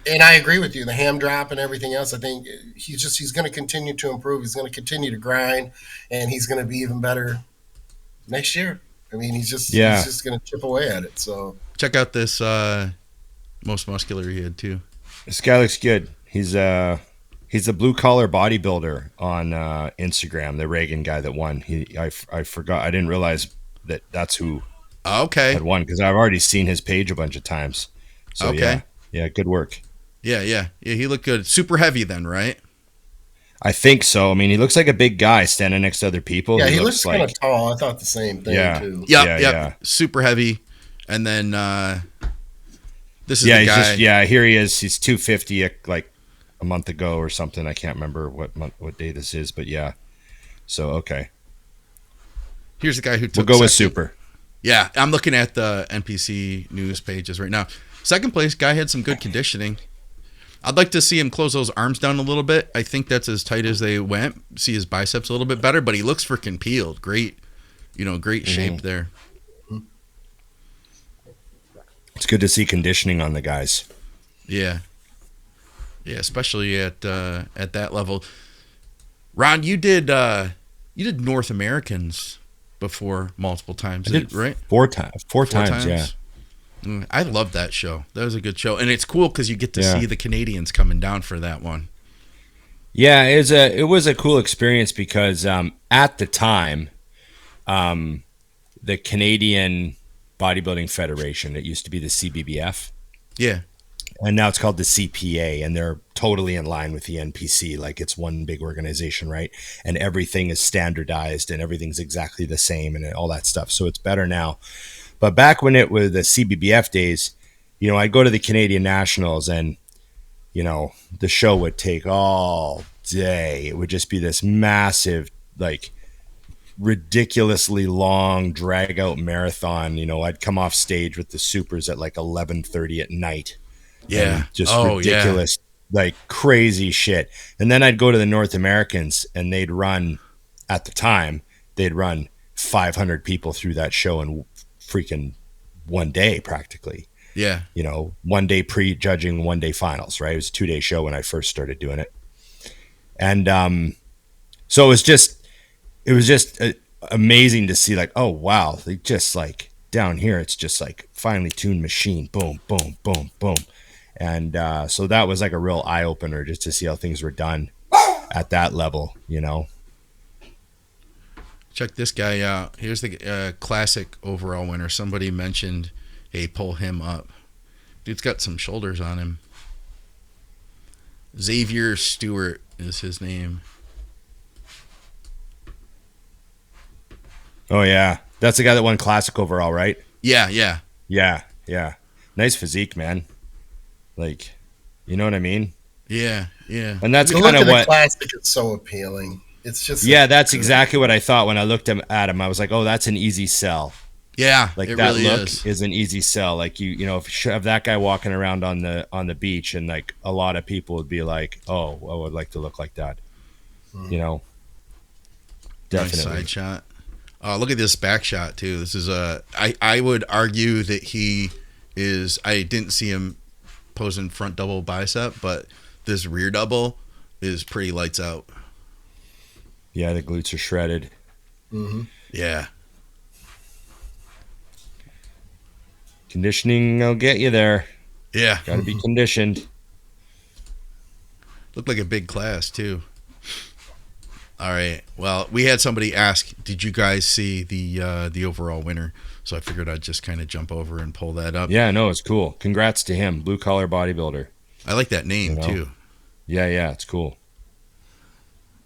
And I agree with you. The ham drop and everything else. I think he's going to continue to improve. He's going to continue to grind, and he's going to be even better next year. I mean, he's just going to chip away at it. So check out this most muscular he had too. This guy looks good. He's a blue collar bodybuilder on Instagram. The Reagan guy that won. I forgot. I didn't realize that's who. Okay. Had won because I've already seen his page a bunch of times. So okay. Yeah, good work. Yeah. He looked good. Super heavy then, right? I think so. I mean, he looks like a big guy standing next to other people. Yeah, he looks kind of tall. I thought the same thing too. Yeah. Super heavy. And then this is the guy. Here he is. He's 250 like a month ago or something. I can't remember what day this is, but yeah. So okay. Here's the guy who took. We'll go with super. Yeah, I'm looking at the NPC news pages right now. Second place guy had some good conditioning. I'd like to see him close those arms down a little bit. I think that's as tight as they went. See his biceps a little bit better, but he looks freaking peeled. Great, great shape there. It's good to see conditioning on the guys. Yeah. Yeah, especially at that level. Ron, you did North Americans before multiple times, I did right? Four times. Yeah. I loved that show. That was a good show, and it's cool because you get to Yeah. see the Canadians coming down for that one. Yeah, it was a cool experience because at the time, the Canadian Bodybuilding Federation, it used to be the CBBF, Yeah. and now it's called the CPA, and they're totally in line with the NPC. Like, it's one big organization, right? And everything is standardized and everything's exactly the same and all that stuff. So it's better now. But back when it was the CBBF days, I'd go to the Canadian Nationals, and the show would take all day. It would just be this massive, like, ridiculously long drag out marathon. I'd come off stage with the supers at like 11:30 at night. Yeah. Just ridiculous, like crazy shit. And then I'd go to the North Americans, and they'd run 500 people through that show in freaking one day practically. Yeah. 1 day pre-judging, 1 day finals, right? It was a 2-day show when I first started doing it. And so it was just amazing to see, like, oh wow, they just, like, down here it's just like finely tuned machine, boom, boom, boom, boom. And so that was like a real eye opener just to see how things were done at that level. Check this guy out. Here's the classic overall winner. Somebody mentioned, hey, pull him up. Dude's got some shoulders on him. Xavier Stewart is his name. Oh yeah, that's the guy that won classic overall, right? Yeah. Nice physique, man. Like, you know what I mean? Yeah. And that's The kind look of of what. the classic is so appealing. It's just That's exactly what I thought when I looked at him. I was like, oh, that's an easy sell. Yeah, Like, it that really look is. is an easy sell. Like, if you have that guy walking around on the beach, and like a lot of people would be like, oh, I would like to look like that. Definitely. Nice side shot. Look at this back shot too. This is I would argue that he is. I didn't see him posing front double bicep, but this rear double is pretty lights out. Yeah, the glutes are shredded. Mm-hmm. Yeah. Conditioning will get you there. Yeah. Got to be conditioned. Looked like a big class too. All right. Well, we had somebody ask, did you guys see the overall winner? So I figured I'd just kind of jump over and pull that up. Yeah, no, it's cool. Congrats to him, blue collar bodybuilder. I like that name too. Yeah, it's cool.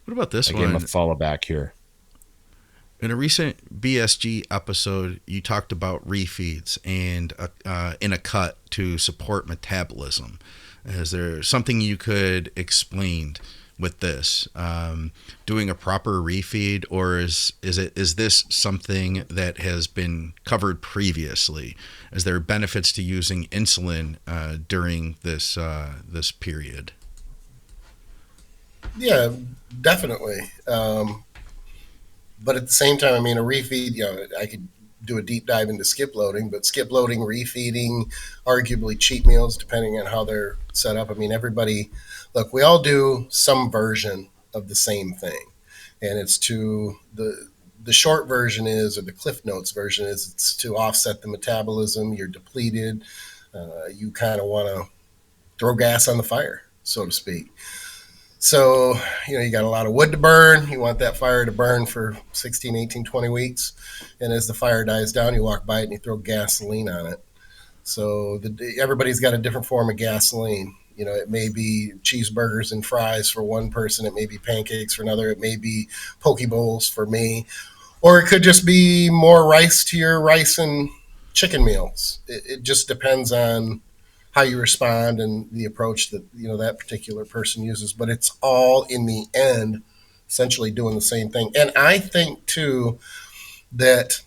What about this I one? gave him a follow back here. In a recent BSG episode, you talked about refeeds and in a cut to support metabolism. Is there something you could explain with this? Doing a proper refeed, or is this something that has been covered previously? Is there benefits to using insulin during this period? Yeah, definitely. But at the same time, I mean, a refeed, I could do a deep dive into skip loading, but skip loading, refeeding, arguably cheat meals, depending on how they're set up. I mean, we all do some version of the same thing. And it's the short version is, or the Cliff Notes version is, it's to offset the metabolism. You're depleted. You kind of want to throw gas on the fire, so to speak. So, you got a lot of wood to burn. You want that fire to burn for 16, 18, 20 weeks. And as the fire dies down, you walk by it and you throw gasoline on it. So everybody's got a different form of gasoline. It may be cheeseburgers and fries for one person. It may be pancakes for another. It may be poke bowls for me. Or it could just be more rice to your rice and chicken meals. It just depends on how you respond and the approach that that particular person uses, but it's all in the end essentially doing the same thing. And I think too that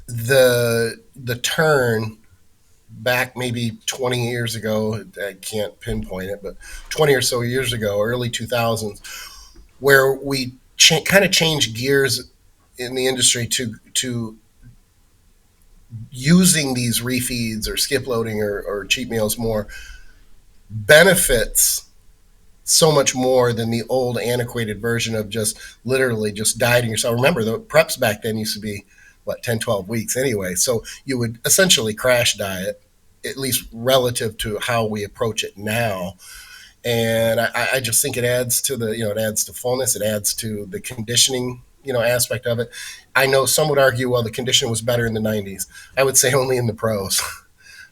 the turn back maybe 20 years ago, I can't pinpoint it, but 20 or so years ago, early 2000s, where we kind of changed gears in the industry to using these refeeds or skip loading or cheat meals more benefits so much more than the old antiquated version of just literally just dieting yourself. Remember, the preps back then used to be, 10, 12 weeks anyway. So you would essentially crash diet, at least relative to how we approach it now. And I just think it adds to it adds to fullness. It adds to the conditioning, aspect of it. I know some would argue, well, the conditioning was better in the 90s. I would say only in the pros.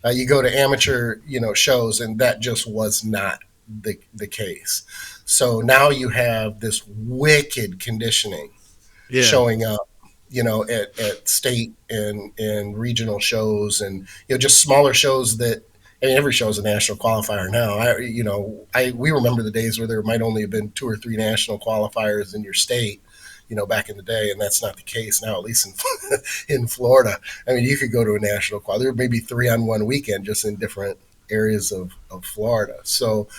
You go to amateur, shows, and that just was not the case. So now you have this wicked conditioning showing up, at state and regional shows, and just smaller shows that. I mean, every show is a national qualifier now. We remember the days where there might only have been 2 or 3 national qualifiers in your state, back in the day, and that's not the case now, at least in Florida. I mean, you could go to a national qualifier. There may be 3 on one weekend just in different areas of Florida. So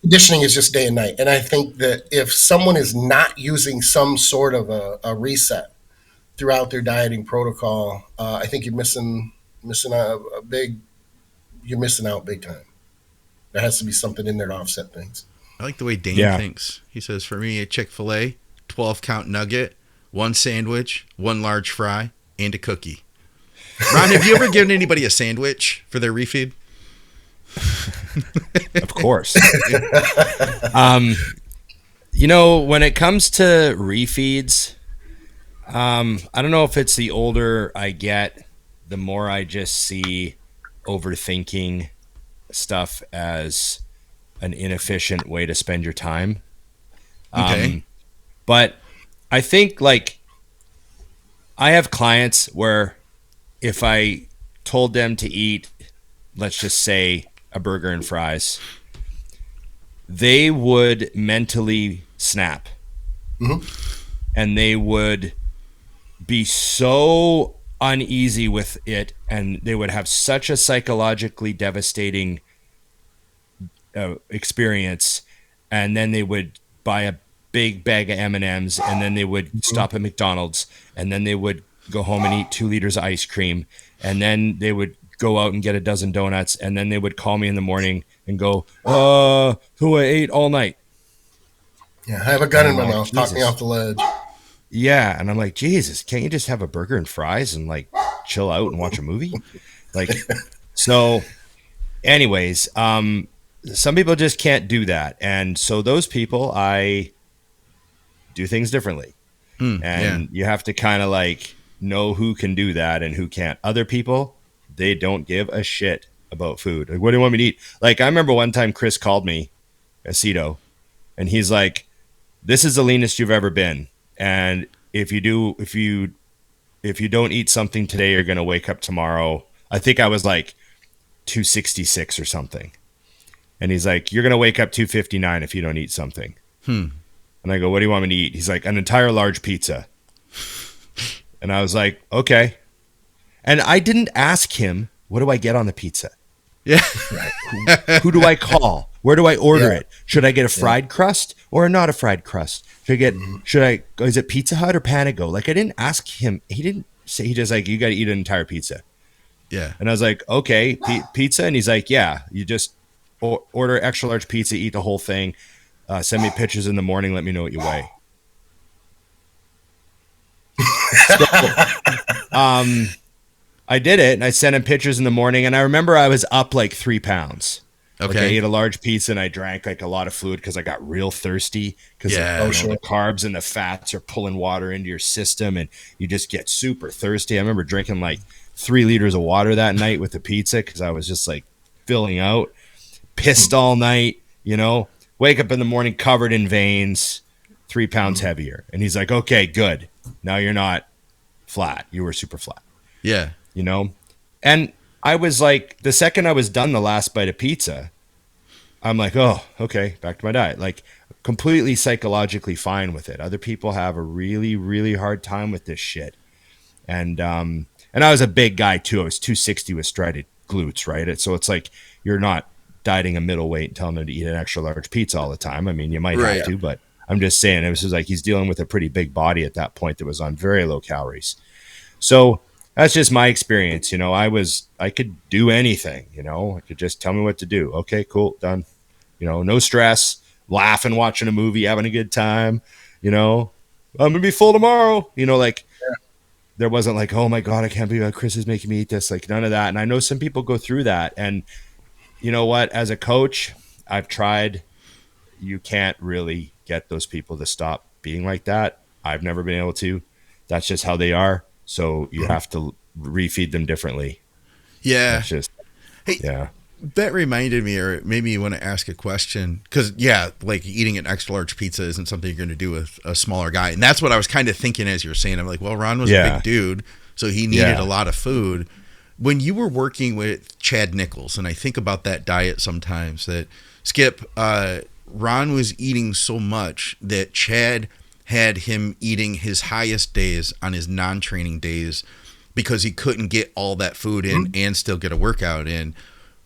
conditioning is just day and night. And I think that if someone is not using some sort of a reset throughout their dieting protocol, I think you're missing you're missing out big time. There has to be something in there to offset things. I like the way Dane thinks. He says, for me, a Chick-fil-A, 12-count nugget, 1 sandwich, 1 large fry, and a cookie. Ron, have you ever given anybody a sandwich for their refeed? Of course. When it comes to refeeds, I don't know if it's the older I get, the more I just see overthinking stuff as an inefficient way to spend your time. Okay. But I think I have clients where if I told them to eat, let's just say a burger and fries, they would mentally snap. Mm-hmm. And they would be so uneasy with it, and they would have such a psychologically devastating experience, and then they would buy a big bag of M&Ms, and then they would stop at McDonald's, and then they would go home and eat 2 liters of ice cream, and then they would go out and get a dozen donuts, and then they would call me in the morning and go, who I ate all night. Yeah, I have a gun in my mouth. Talk me off the ledge. Yeah, and I'm like, Jesus, can't you just have a burger and fries and chill out and watch a movie? So anyways, some people just can't do that. And so those people, I do things differently. You have to kind of know who can do that and who can't. Other people, they don't give a shit about food. What do you want me to eat? I remember one time Chris called me, Aceto, and he's like, this is the leanest you've ever been. And if you don't eat something today, you're going to wake up tomorrow. I think I was 266 or something. And he's like, you're going to wake up 259 if you don't eat something. And I go, what do you want me to eat? He's like, an entire large pizza. And I was like, okay. And I didn't ask him, what do I get on the pizza? Yeah. Who do I call? Where do I order it? Should I get a fried crust or not a fried crust? Is it Pizza Hut or Panago? I didn't ask him. He didn't say, he just you got to eat an entire pizza. Yeah. And I was like, okay, pizza. And he's like, yeah, you just order extra large pizza, eat the whole thing. Send me pictures in the morning. Let me know what you weigh. I did it, and I sent him pictures in the morning, and I remember I was up 3 pounds. Okay. I ate a large pizza, and I drank a lot of fluid because I got real thirsty because the carbs and the fats are pulling water into your system, and you just get super thirsty. I remember drinking 3 liters of water that night with the pizza because I was just filling out, pissed all night, wake up in the morning covered in veins, 3 pounds heavier. And he's like, okay, good. Now you're not flat. You were super flat. Yeah. And I was the second I was done the last bite of pizza, I'm like, oh, okay, back to my diet. Completely psychologically fine with it. Other people have a really, really hard time with this shit. And I was a big guy too. I was 260 with striated glutes, right? So it's you're not dieting a middleweight and telling them to eat an extra large pizza all the time. I mean, you might have to, but I'm just saying it was just he's dealing with a pretty big body at that point that was on very low calories. So that's just my experience. You know, I could do anything, you know, I could just tell me what to do. Okay, cool, done. You know, no stress, laughing, watching a movie, having a good time, you know, I'm going to be full tomorrow. You know, like there wasn't like, oh my God, I can't believe Chris is making me eat this. Like none of that. And I know some people go through that. And you know what, as a coach, I've tried, you can't really get those people to stop being like that. I've never been able to. That's just how they are. So you have to refeed them differently. Yeah. That's just, hey, yeah. That reminded me, or it made me want to ask a question. Because, yeah, like eating an extra large pizza isn't something you're going to do with a smaller guy. And that's what I was kind of thinking as you're saying. I'm like, well, Ron was a big dude, so he needed a lot of food. When you were working with Chad Nicholls, and I think about that diet sometimes, that Skip, Ron was eating so much that Chad had him eating his highest days on his non-training days because he couldn't get all that food in and still get a workout in.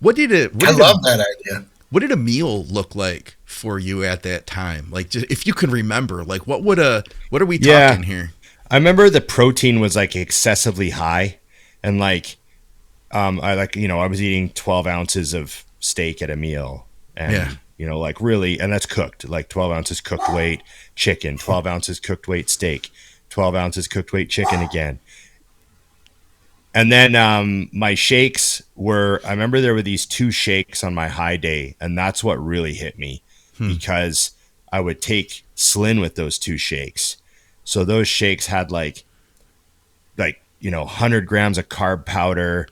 I love that idea. What did a meal look like for you at that time? Like, just, if you can remember, like what are we talking here? I remember the protein was like excessively high, and like, I was eating 12 ounces of steak at a meal, and you know, like really, and that's cooked, like 12 ounces cooked weight chicken, 12 ounces cooked weight steak, 12 ounces cooked weight chicken again. And then my shakes were, I remember there were these 2 shakes on my high day, and that's what really hit me because I would take Slin with those 2 shakes. So those shakes had like, you know, 100 grams of carb powder,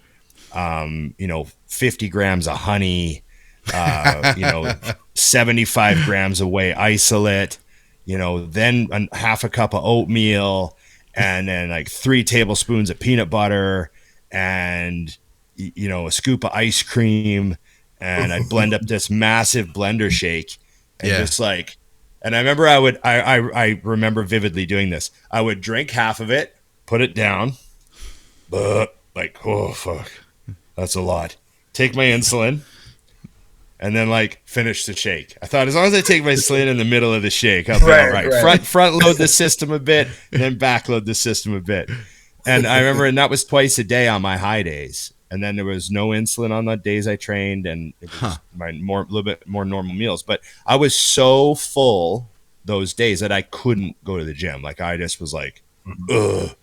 50 grams of honey, 75 grams of whey isolate, then half a cup of oatmeal, and then like 3 tablespoons of peanut butter, and a scoop of ice cream, and I'd blend up this massive blender shake, and just like, and I remember I remember vividly doing this. I would drink half of it, put it down, but like, oh fuck, that's a lot. Take my insulin, and then like finish the shake. I thought as long as I take my insulin in the middle of the shake, I'll be all right. Front load the system a bit, and then back load the system a bit. And I remember, and that was twice a day on my high days. And then there was no insulin on the days I trained, and it was my little bit more normal meals. But I was so full those days that I couldn't go to the gym. Like I just was like, ugh.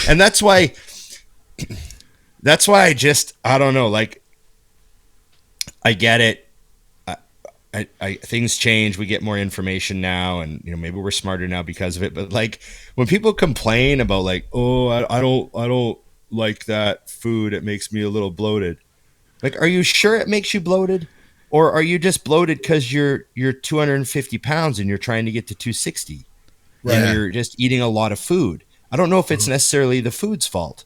And that's why I just, I don't know, like, I get it. I things change. We get more information now, and maybe we're smarter now because of it. But like when people complain about like, oh, I don't like that food, it makes me a little bloated. Like, are you sure it makes you bloated, or are you just bloated because you're 250 pounds and you're trying to get to 260, and you're just eating a lot of food? I don't know if it's necessarily the food's fault.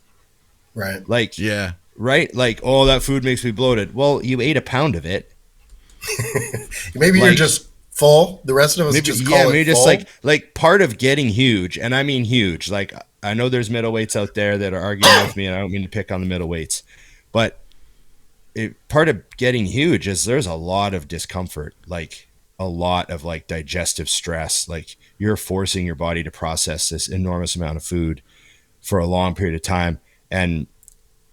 Right. Like, right? Like, oh, that food makes me bloated. Well, you ate a pound of it. Maybe you're just full. The rest of us just call it maybe full. Just like part of getting huge, and I mean huge. Like, I know there's middleweights out there that are arguing with me, and I don't mean to pick on the middleweights, but part of getting huge is there's a lot of discomfort, like a lot of like digestive stress. Like you're forcing your body to process this enormous amount of food for a long period of time, and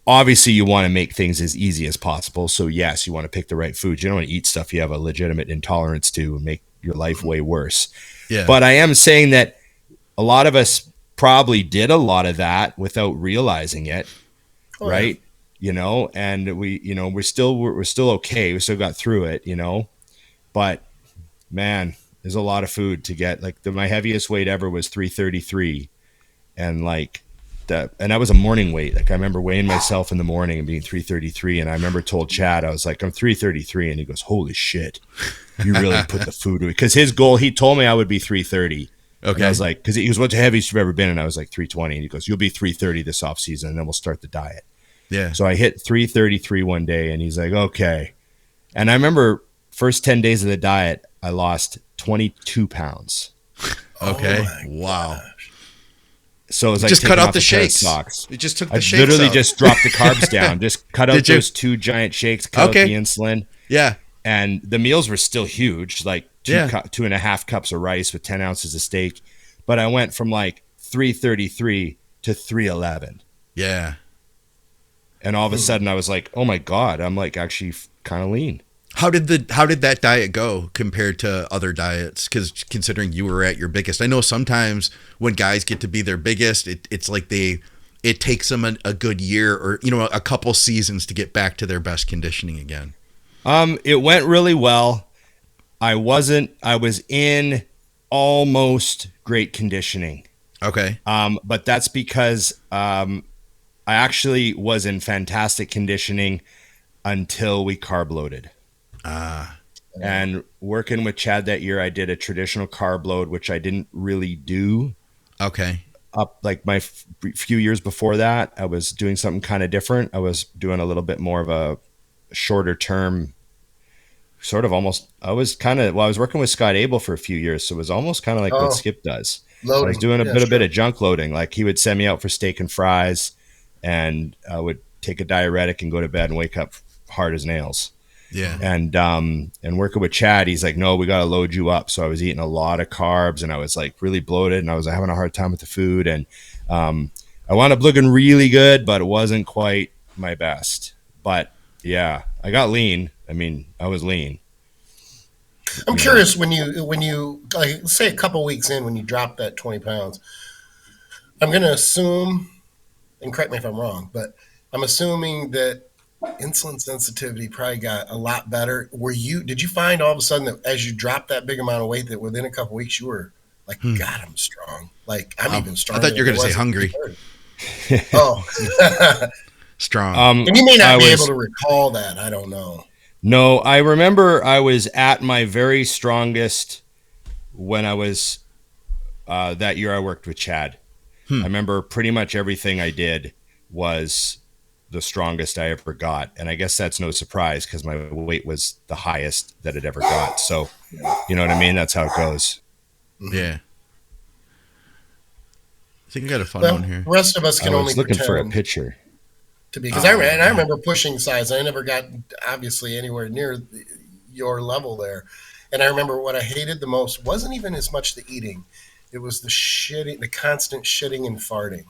obviously you want to make things as easy as possible. So yes, you want to pick the right foods. You don't want to eat stuff you have a legitimate intolerance to and make your life way worse. Yeah. But I am saying that a lot of us probably did a lot of that without realizing it. Right. Yeah. And we're still okay. We still got through it, but man, there's a lot of food to get. Like my heaviest weight ever was 333. And like, and that was a morning weight. Like I remember weighing myself in the morning and being 333. And I remember told Chad, I was like, I'm 333. And he goes, holy shit, you really put the food away. Cause his goal, he told me I would be 330. Okay. And I was like, cause he was, what's the heaviest you've ever been? And I was like 320. And he goes, you'll be 330 this off season, and then we'll start the diet. Yeah. So I hit 333 one day, and he's like, okay. And I remember first 10 days of the diet, I lost 22 pounds. Okay. Wow. So it was like just cut out the shakes. Socks. You just took the I shakes literally out. Just dropped the carbs down. Just cut out those 2 giant shakes, cut out the insulin. Yeah. And the meals were still huge, like 2.5 cups of rice with 10 ounces of steak. But I went from like 333 to 311. Yeah. And all of a sudden I was like, oh my God, I'm like actually kind of lean. How did that diet go compared to other diets? Because considering you were at your biggest, I know sometimes when guys get to be their biggest, it's like it takes them a good year or, you know, a couple seasons to get back to their best conditioning again. It went really well. I was in almost great conditioning. Okay. But that's because I actually was in fantastic conditioning until we carb loaded. And working with Chad that year, I did a traditional carb load, which I didn't really do. Okay. Up like my few years before that, I was doing something kind of different. I was doing a little bit more of a shorter term, sort of almost. I was working with Scott Abel for a few years, so it was almost kind of like what Skip does. Loading. I was doing a bit of junk loading. Like he would send me out for steak and fries, and I would take a diuretic and go to bed and wake up hard as nails. Yeah. And working with Chad, he's like, no, we got to load you up. So I was eating a lot of carbs and I was like really bloated and I was having a hard time with the food. And I wound up looking really good, but it wasn't quite my best. But yeah, I got lean. I mean, I was lean. I'm curious when you like, say a couple weeks in, when you drop that 20 pounds, I'm going to assume, and correct me if I'm wrong, but I'm assuming that insulin sensitivity probably got a lot better. Did you find all of a sudden that as you dropped that big amount of weight that within a couple of weeks you were like, God, I'm strong. Like I'm even stronger. I thought you were going to say hungry. Oh, strong. And you may not be able to recall that. I don't know. No, I remember I was at my very strongest when I was that year I worked with Chad. I remember pretty much everything I did was the strongest I ever got. And I guess that's no surprise because my weight was the highest that it ever got. So, you know what I mean? That's how it goes. Yeah. I think I got a fun one here. The rest of us can only looking pretend for a picture. To be, because I remember pushing size. I never got obviously anywhere near your level there. And I remember what I hated the most wasn't even as much the eating. It was the shitting, the constant shitting and farting.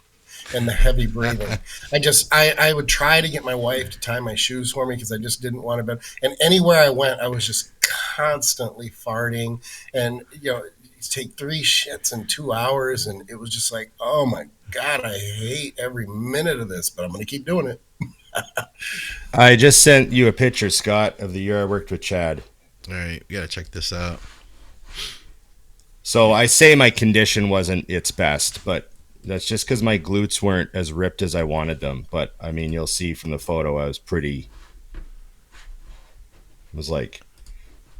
And the heavy breathing. I would try to get my wife to tie my shoes for me because I just didn't want to bend. And anywhere I went, I was just constantly farting. And, you know, you take 3 shits in 2 hours. And it was just like, oh my God, I hate every minute of this, but I'm going to keep doing it. I just sent you a picture, Scott, of the year I worked with Chad. All right. We got to check this out. So I say my condition wasn't its best, but that's just because my glutes weren't as ripped as I wanted them. But, I mean, you'll see from the photo, I was like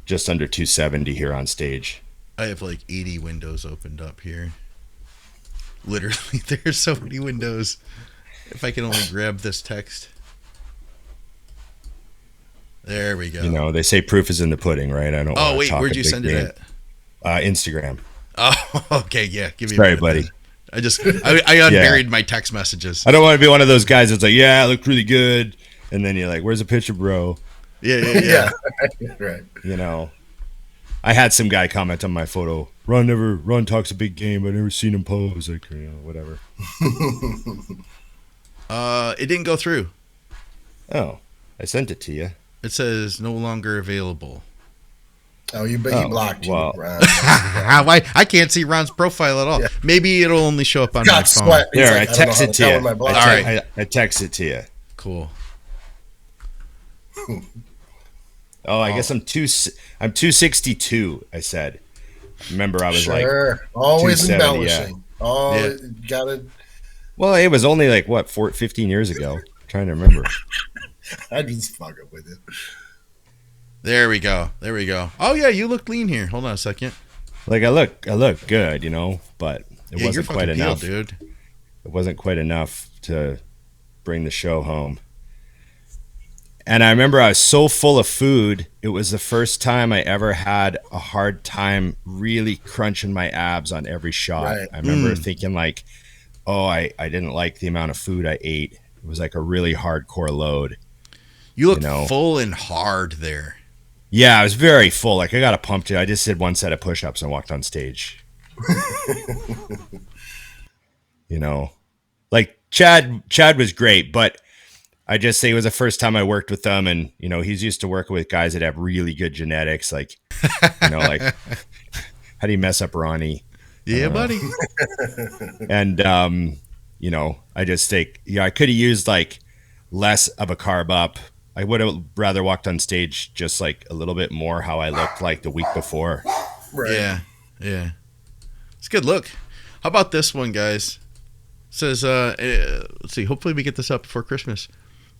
just under 270 here on stage. I have like 80 windows opened up here. Literally, there's so many windows. If I can only grab this text. There we go. You know, they say proof is in the pudding, right? I don't. Oh, wait, where'd you send it at? Instagram. Oh, okay, yeah. Give me Sorry, buddy. I unburied my text messages. I don't want to be one of those guys that's like, yeah, it looked really good. And then you're like, where's the picture, bro? Yeah. Right. You know, I had some guy comment on my photo. Ron talks a big game, but I never seen him pose. Like, you know, whatever. It didn't go through. Oh, I sent it to you. It says no longer available. Oh, he blocked you, well. Ron. Why? I can't see Ron's profile at all. Yeah. Maybe it'll only show up on my phone. Sweat. There, I text it to you. All right. I text it to you. Cool. Oh, I guess I'm 262. I said. Remember, I was like, always embellishing. Yeah. Oh, gotta. Well, it was only like what 15 years ago. I'm trying to remember. I just fucking with it. There we go. Oh yeah, you look lean here. Hold on a second. Like I look good, you know, but it wasn't quite enough, dude. It wasn't quite enough to bring the show home. And I remember I was so full of food. It was the first time I ever had a hard time really crunching my abs on every shot. Right. I remember thinking like, oh, I didn't like the amount of food I ate. It was like a really hardcore load. You look full and hard there. Yeah, I was very full. Like I got a pump to. I just did one set of push-ups and walked on stage. You know, like Chad was great, but I just say it was the first time I worked with them, and he's used to working with guys that have really good genetics, like like how do you mess up Ronnie? Yeah, buddy. And I just think I could have used like less of a carb up. I would have rather walked on stage just like a little bit more how I looked like the week before. Right. Yeah. It's a good look. How about this one, guys? It says, let's see, hopefully we get this up before Christmas.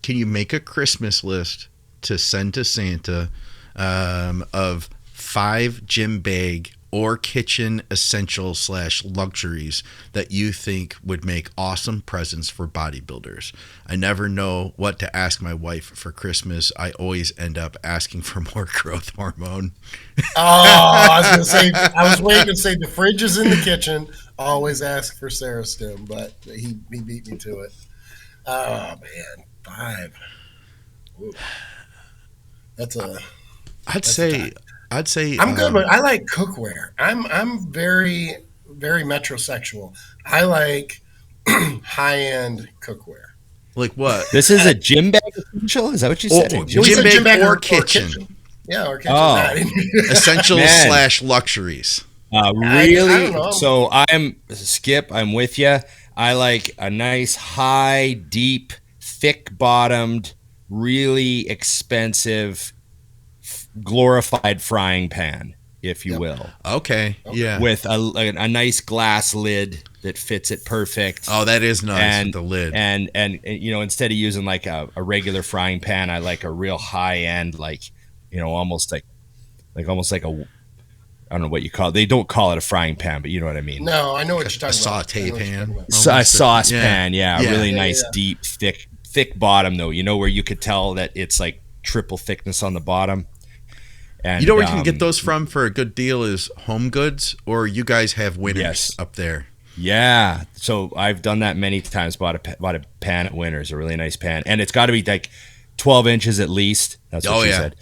Can you make a Christmas list to send to Santa of 5 GymBag or kitchen essentials / luxuries that you think would make awesome presents for bodybuilders? I never know what to ask my wife for Christmas. I always end up asking for more growth hormone. I was waiting to say the fridge is in the kitchen. Always ask for Serostim, but he beat me to it. Oh man, 5. Ooh. I'd say I'm good, but I like cookware. I'm very, very metrosexual. I like high-end cookware. Like what? This is a GymBag essential? Is that what you said? GymBag or kitchen. Yeah, or kitchen. Oh. Essentials / luxuries. Really? So I'm with you. I like a nice, high, deep, thick-bottomed, really expensive, glorified frying pan, if you will. Okay. Yeah. With a nice glass lid that fits it perfect. Oh, that is nice with the lid. And instead of using like a regular frying pan, I like a real high end, like almost like a, I don't know what you call it. They don't call it a frying pan, but you know what I mean. No, I know what you're talking about. Saute pan. A sauce pan, really nice, deep, thick bottom though. Where you could tell that it's like triple thickness on the bottom. And where you can get those from for a good deal is Home Goods, or you guys have Winners up there. Yeah, so I've done that many times. Bought a pan at Winners, a really nice pan, and it's got to be like 12 inches at least. That's what she said.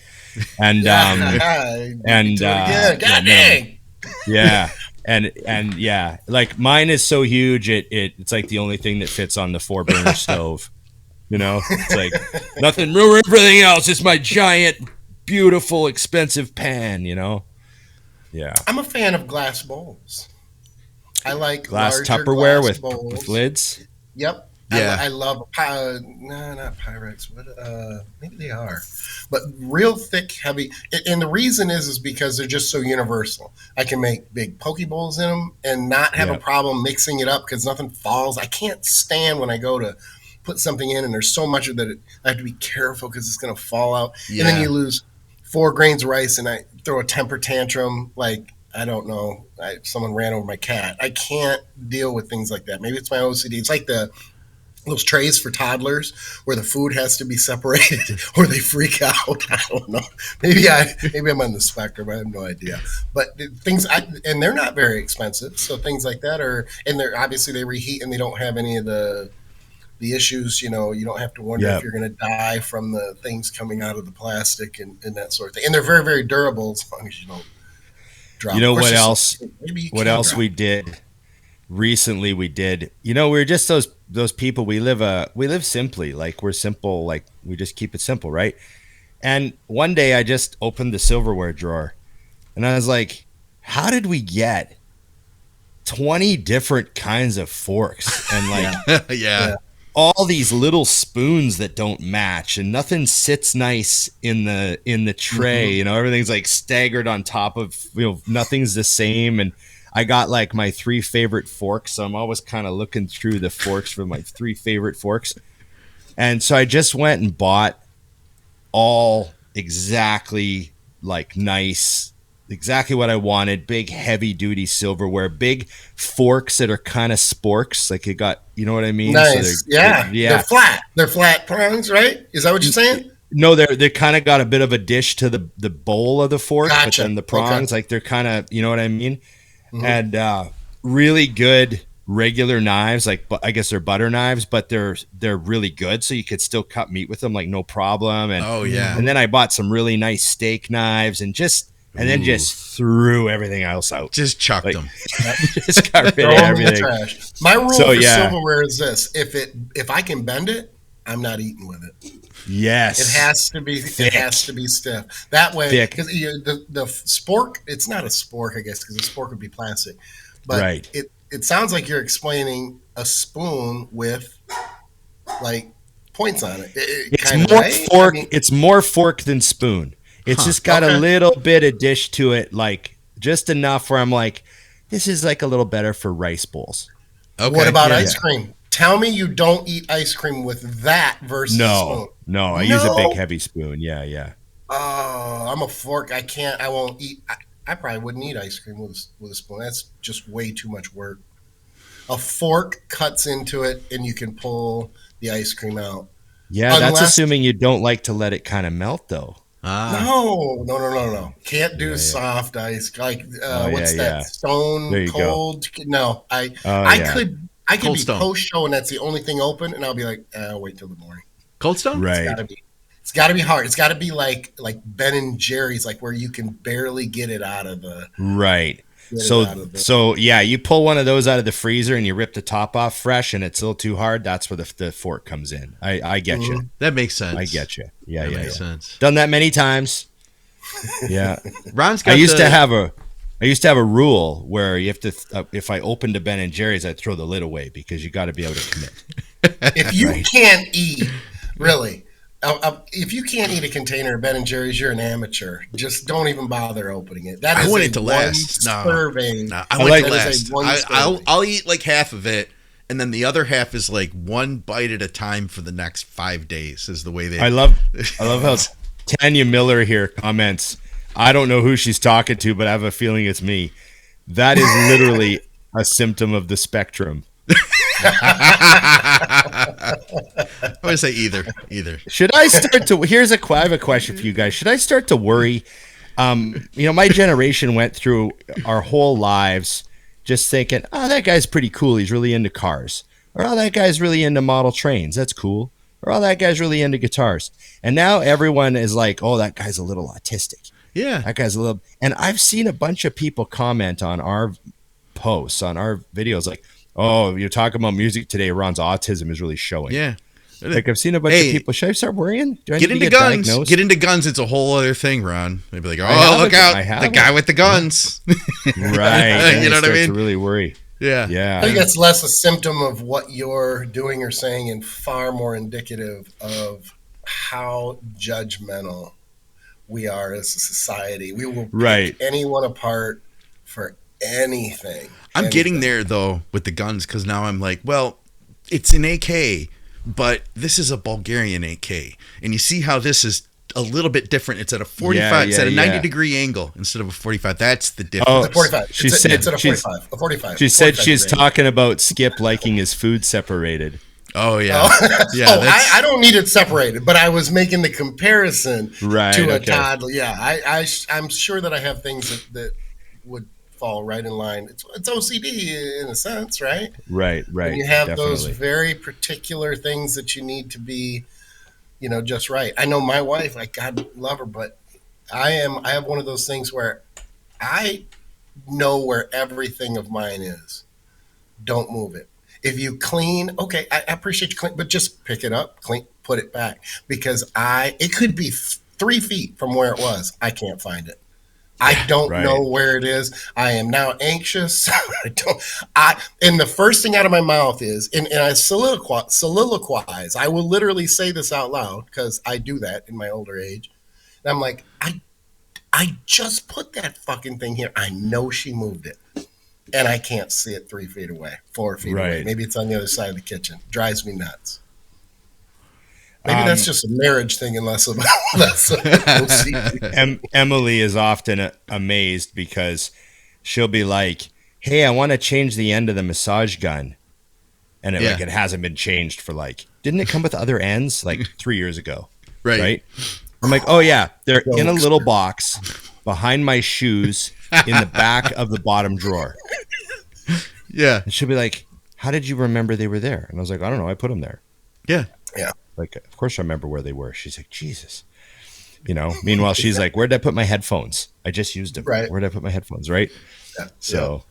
And like mine is so huge it's like the only thing that fits on the 4-burner stove. It's like nothing room or everything else. It's my giant, beautiful, expensive pan. Yeah. I'm a fan of glass bowls. I like glass Tupperware with lids. Yep. Yeah. I love not Pyrex. What? Maybe they are, but real thick, heavy. And the reason is because they're just so universal. I can make big poke bowls in them and not have a problem mixing it up because nothing falls. I can't stand when I go to put something in and there's so much of that I have to be careful because it's going to fall out. Yeah. And then you lose 4 grains of rice and I throw a temper tantrum like. I don't know. Someone ran over my cat. I can't deal with things like that. Maybe it's my OCD. It's like those trays for toddlers where the food has to be separated or they freak out. I don't know. Maybe I'm on the spectrum. I have no idea. But and they're not very expensive. So things like that and they're obviously they reheat and they don't have any of the issues. You don't have to wonder if you're going to die from the things coming out of the plastic and that sort of thing. And they're very, very durable as long as you don't drop. What else? We did recently? We're just those people. We live simply. Like we're simple. Like we just keep it simple, right? And one day I just opened the silverware drawer, and I was like, "How did we get 20 different kinds of forks and like all these little spoons that don't match and nothing sits nice in the tray, everything's like staggered on top of, nothing's the same. And I got like my 3 favorite forks. So I'm always kind of looking through the forks for my 3 favorite forks. And so I just went and bought all exactly like nice, exactly what I wanted. Big heavy duty silverware, big forks that are kind of sporks. Like you got, you know what I mean? Nice. So they're flat. They're flat prongs, right? Is that what you're saying? No, they kind of got a bit of a dish to the bowl of the fork, but then the prongs, like they're kind of, you know what I mean? Mm-hmm. And really good regular knives, like I guess they're butter knives, but they're really good, so you could still cut meat with them, like no problem. And and then I bought some really nice steak knives and just and then just threw everything else out. Just chucked them. Just got rid Throw of 'em in the everything. trash. My rule for silverware is this: if I can bend it, I'm not eating with it. Yes, it has to be. Thick. It has to be stiff. That way, because the spork, it's not a spork, I guess, because a spork would be plastic. But it sounds like you're explaining a spoon with like points on it. It's more fork. It's more fork than spoon. It's just got a little bit of dish to it, like just enough where I'm like, this is like a little better for rice bowls. Okay. What about ice cream? Tell me you don't eat ice cream with that versus spoon. No, I use a big heavy spoon. Yeah. Oh, I'm a fork. I can't. I won't eat. I probably wouldn't eat ice cream with a spoon. That's just way too much work. A fork cuts into it, and you can pull the ice cream out. Yeah, that's assuming you don't like to let it kind of melt, though. No. Can't do soft ice. Like what's that? Stone cold? Go. No, I could be post show, and that's the only thing open, and I'll be like, I'll wait till the morning. Cold Stone, right? It's got to be hard. It's got to be like Ben and Jerry's, like where you can barely get it out of the So you pull one of those out of the freezer and you rip the top off fresh, and it's a little too hard. That's where the fork comes in. I get you. That makes sense. I get you. Yeah, that makes sense. Done that many times. Yeah, Ron's got. I used to have a rule where you have to. If I opened a Ben and Jerry's, I'd throw the lid away because you got to be able to commit. If you can't eat, really. If you can't eat a container of Ben and Jerry's, you're an amateur. Just don't even bother opening it. That is I want it to last. Serving. No, I want it to last. I'll eat like half of it, and then the other half is like one bite at a time for the next 5 days. Is the way they. I love how Tanya Miller here comments. I don't know who she's talking to, but I have a feeling it's me. That is literally a symptom of the spectrum. I would say either. Should I start to? I have a question for you guys. Should I start to worry? My generation went through our whole lives just thinking, "Oh, that guy's pretty cool. He's really into cars," or "Oh, that guy's really into model trains. That's cool," or "Oh, that guy's really into guitars." And now everyone is like, "Oh, that guy's a little autistic." Yeah, that guy's a little. And I've seen a bunch of people comment on our posts, on our videos, like, "Oh, you're talking about music today. Ron's autism is really showing." Yeah. Like I've seen a bunch of people. Should I start worrying? Do I get into guns? Diagnosed? Get into guns. It's a whole other thing, Ron. They'd be like, "Oh, look out! The guy with the guns." Right. You know what I mean? To really worry. Yeah. I think that's less a symptom of what you're doing or saying, and far more indicative of how judgmental we are as a society. We will pick anyone apart for anything. I'm getting there though with the guns, because now I'm like, well, it's an AK, but this is a Bulgarian AK, and you see how this is a little bit different. It's at a 45. It's at a 90-degree angle instead of a 45. That's the difference. Oh, 45. It's at a 45. A 45. She said she's talking about Skip liking his food separated. Oh yeah, I don't need it separated, but I was making the comparison to a toddler. Yeah, I'm sure that I have things that would fall right in line. It's OCD in a sense, right? Right. And you have those very particular things that you need to be, just right. I know my wife, like, God love her, but I have one of those things where I know where everything of mine is. Don't move it. If you clean, okay, I appreciate you clean, but just pick it up, clean, put it back, because it could be 3 feet from where it was. I can't find it. I don't know where it is. I am now anxious. And the first thing out of my mouth is, and I soliloquize. I will literally say this out loud because I do that in my older age. And I'm like, I just put that fucking thing here. I know she moved it. And I can't see it 3 feet away, 4 feet away. Maybe it's on the other side of the kitchen. Drives me nuts. Maybe that's just a marriage thing and less of OCD. Emily is often amazed because she'll be like, "Hey, I want to change the end of the massage gun." And it hasn't been changed for didn't it come with other ends 3 years ago? Right? I'm like, "Oh yeah, they're in a little box behind my shoes in the back of the bottom drawer." Yeah. And she'll be like, "How did you remember they were there?" And I was like, "I don't know. I put them there." Yeah. Yeah. Of course I remember where they were. She's like, "Jesus." You know, meanwhile, she's like, where did I put my headphones? I just used them. Right. Where did I put my headphones? Right. Yeah. So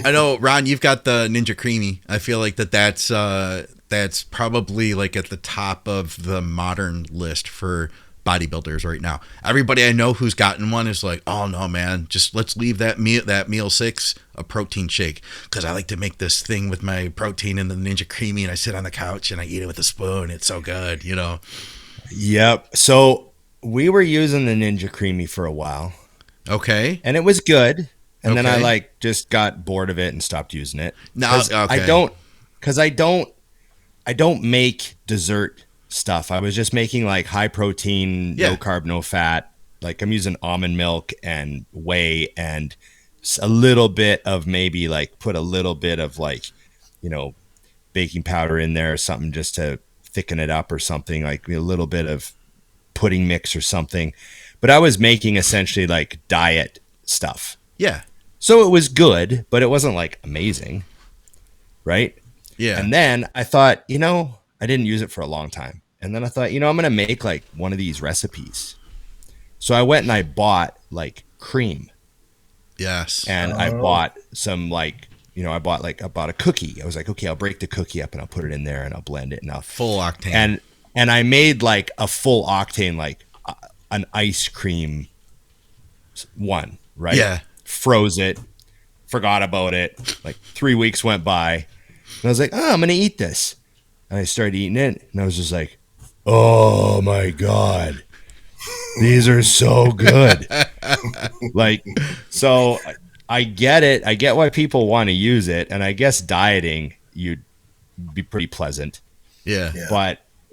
I know, Ron, you've got the Ninja Creamy. I feel like that's probably like at the top of the modern list for bodybuilders right now. Everybody I know who's gotten one is like, oh no, man, just let's leave that meal 6 a protein shake, because I like to make this thing with my protein and the Ninja Creamy, and I sit on the couch and I eat it with a spoon. It's so good, you know. Yep. So we were using the Ninja Creamy for a while. Okay. And it was good. And then I Okay. like just got bored of it and stopped using it. No, okay. I don't make dessert stuff. I was just making like high protein, no carb, no fat. Like I'm using almond milk and whey and a little bit of maybe like put a little bit of like, you know, baking powder in there or something just to thicken it up or something, like a little bit of pudding mix or something. But I was making essentially like diet stuff. Yeah. So it was good, but it wasn't like amazing. Right? Yeah. And then I thought, you know, I didn't use it for a long time. And then I thought, you know, I'm going to make like one of these recipes. So I went and I bought like cream. Yes. And I bought some like, you know, I bought a cookie. I was like, okay, I'll break the cookie up and I'll put it in there and I'll blend it and I'll full octane. And I made like a full octane, like an ice cream one, right? Yeah. Froze it, forgot about it. Like 3 weeks went by. And I was like, oh, I'm going to eat this. And I started eating it. And I was just like, oh my God, these are so good. Like, so I get it. I get why people want to use it. And I guess dieting, you'd be pretty pleasant. Yeah.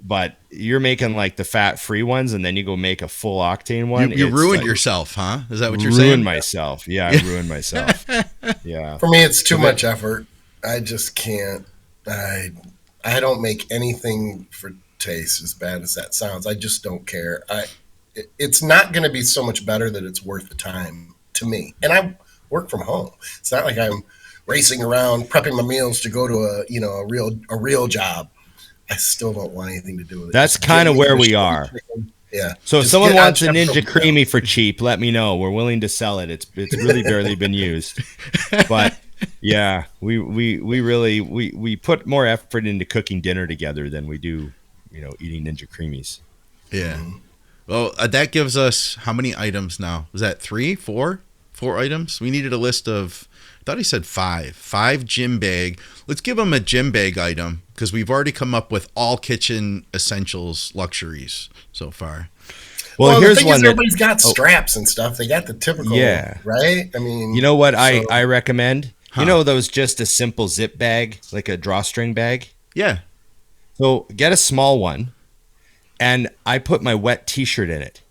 But you're making like the fat-free ones, and then you go make a full octane one. You ruined like, yourself, huh? Is that what you're saying? Ruined myself. Yeah, I ruined myself. Yeah. For me, it's too much effort. I just can't. I don't make anything for taste, as bad as that sounds. I just don't care. It's not going to be so much better that it's worth the time to me. And I work from home. It's not like I'm racing around prepping my meals to go to a real job. I still don't want anything to do with it. That's kind of where we are. Yeah. So if someone wants a Ninja Creamy for cheap, let me know. We're willing to sell it. It's really barely been used. But yeah, we really put more effort into cooking dinner together than we do, you know, eating Ninja Creamies. Yeah. Well, that gives us how many items now? Was that 3, 4? 4 items? We needed a list of, I thought he said 5. 5 GymBag. Let's give him a GymBag item, because we've already come up with all kitchen essentials luxuries so far. Well, here's one. Everybody's got straps and stuff. They got the typical, right? I mean, you know what I recommend? Huh. You know those just a simple zip bag, like a drawstring bag? Yeah. So get a small one, and I put my wet t-shirt in it.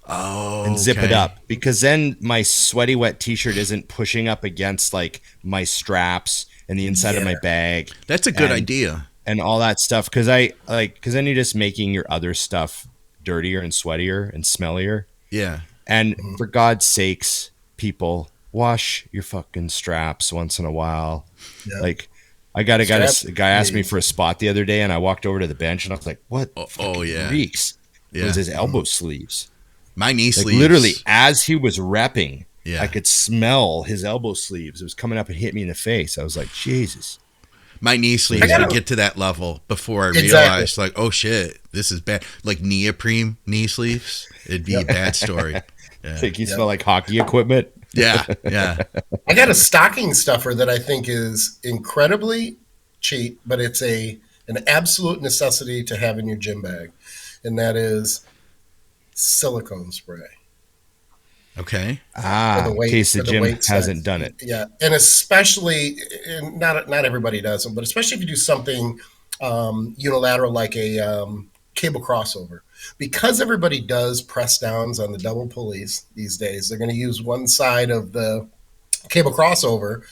Oh, and zip it up, because then my sweaty wet t-shirt isn't pushing up against like my straps and the inside of my bag. That's a good idea. And all that stuff, because then you're just making your other stuff dirtier and sweatier and smellier. Yeah. And for God's sakes, people, wash your fucking straps once in a while. Yeah. Like, a guy asked me for a spot the other day, and I walked over to the bench and I was like, what? Reeks. Yeah. It was his elbow sleeves. My knee sleeves. Literally, as he was repping, yeah. I could smell his elbow sleeves. It was coming up and hit me in the face. I was like, Jesus. My knee sleeves would get to that level before I realized, like, oh shit, this is bad. Like neoprene knee sleeves, it'd be a bad story. Yeah. Think you smell like hockey equipment? Yeah. I got a stocking stuffer that I think is incredibly cheap, but it's an absolute necessity to have in your gym bag, and that is silicone spray. Okay. In case the gym hasn't done it. Yeah, and especially, and not everybody does them, but especially if you do something unilateral like a cable crossover. Because everybody does press downs on the double pulleys these days, they're going to use one side of the cable crossover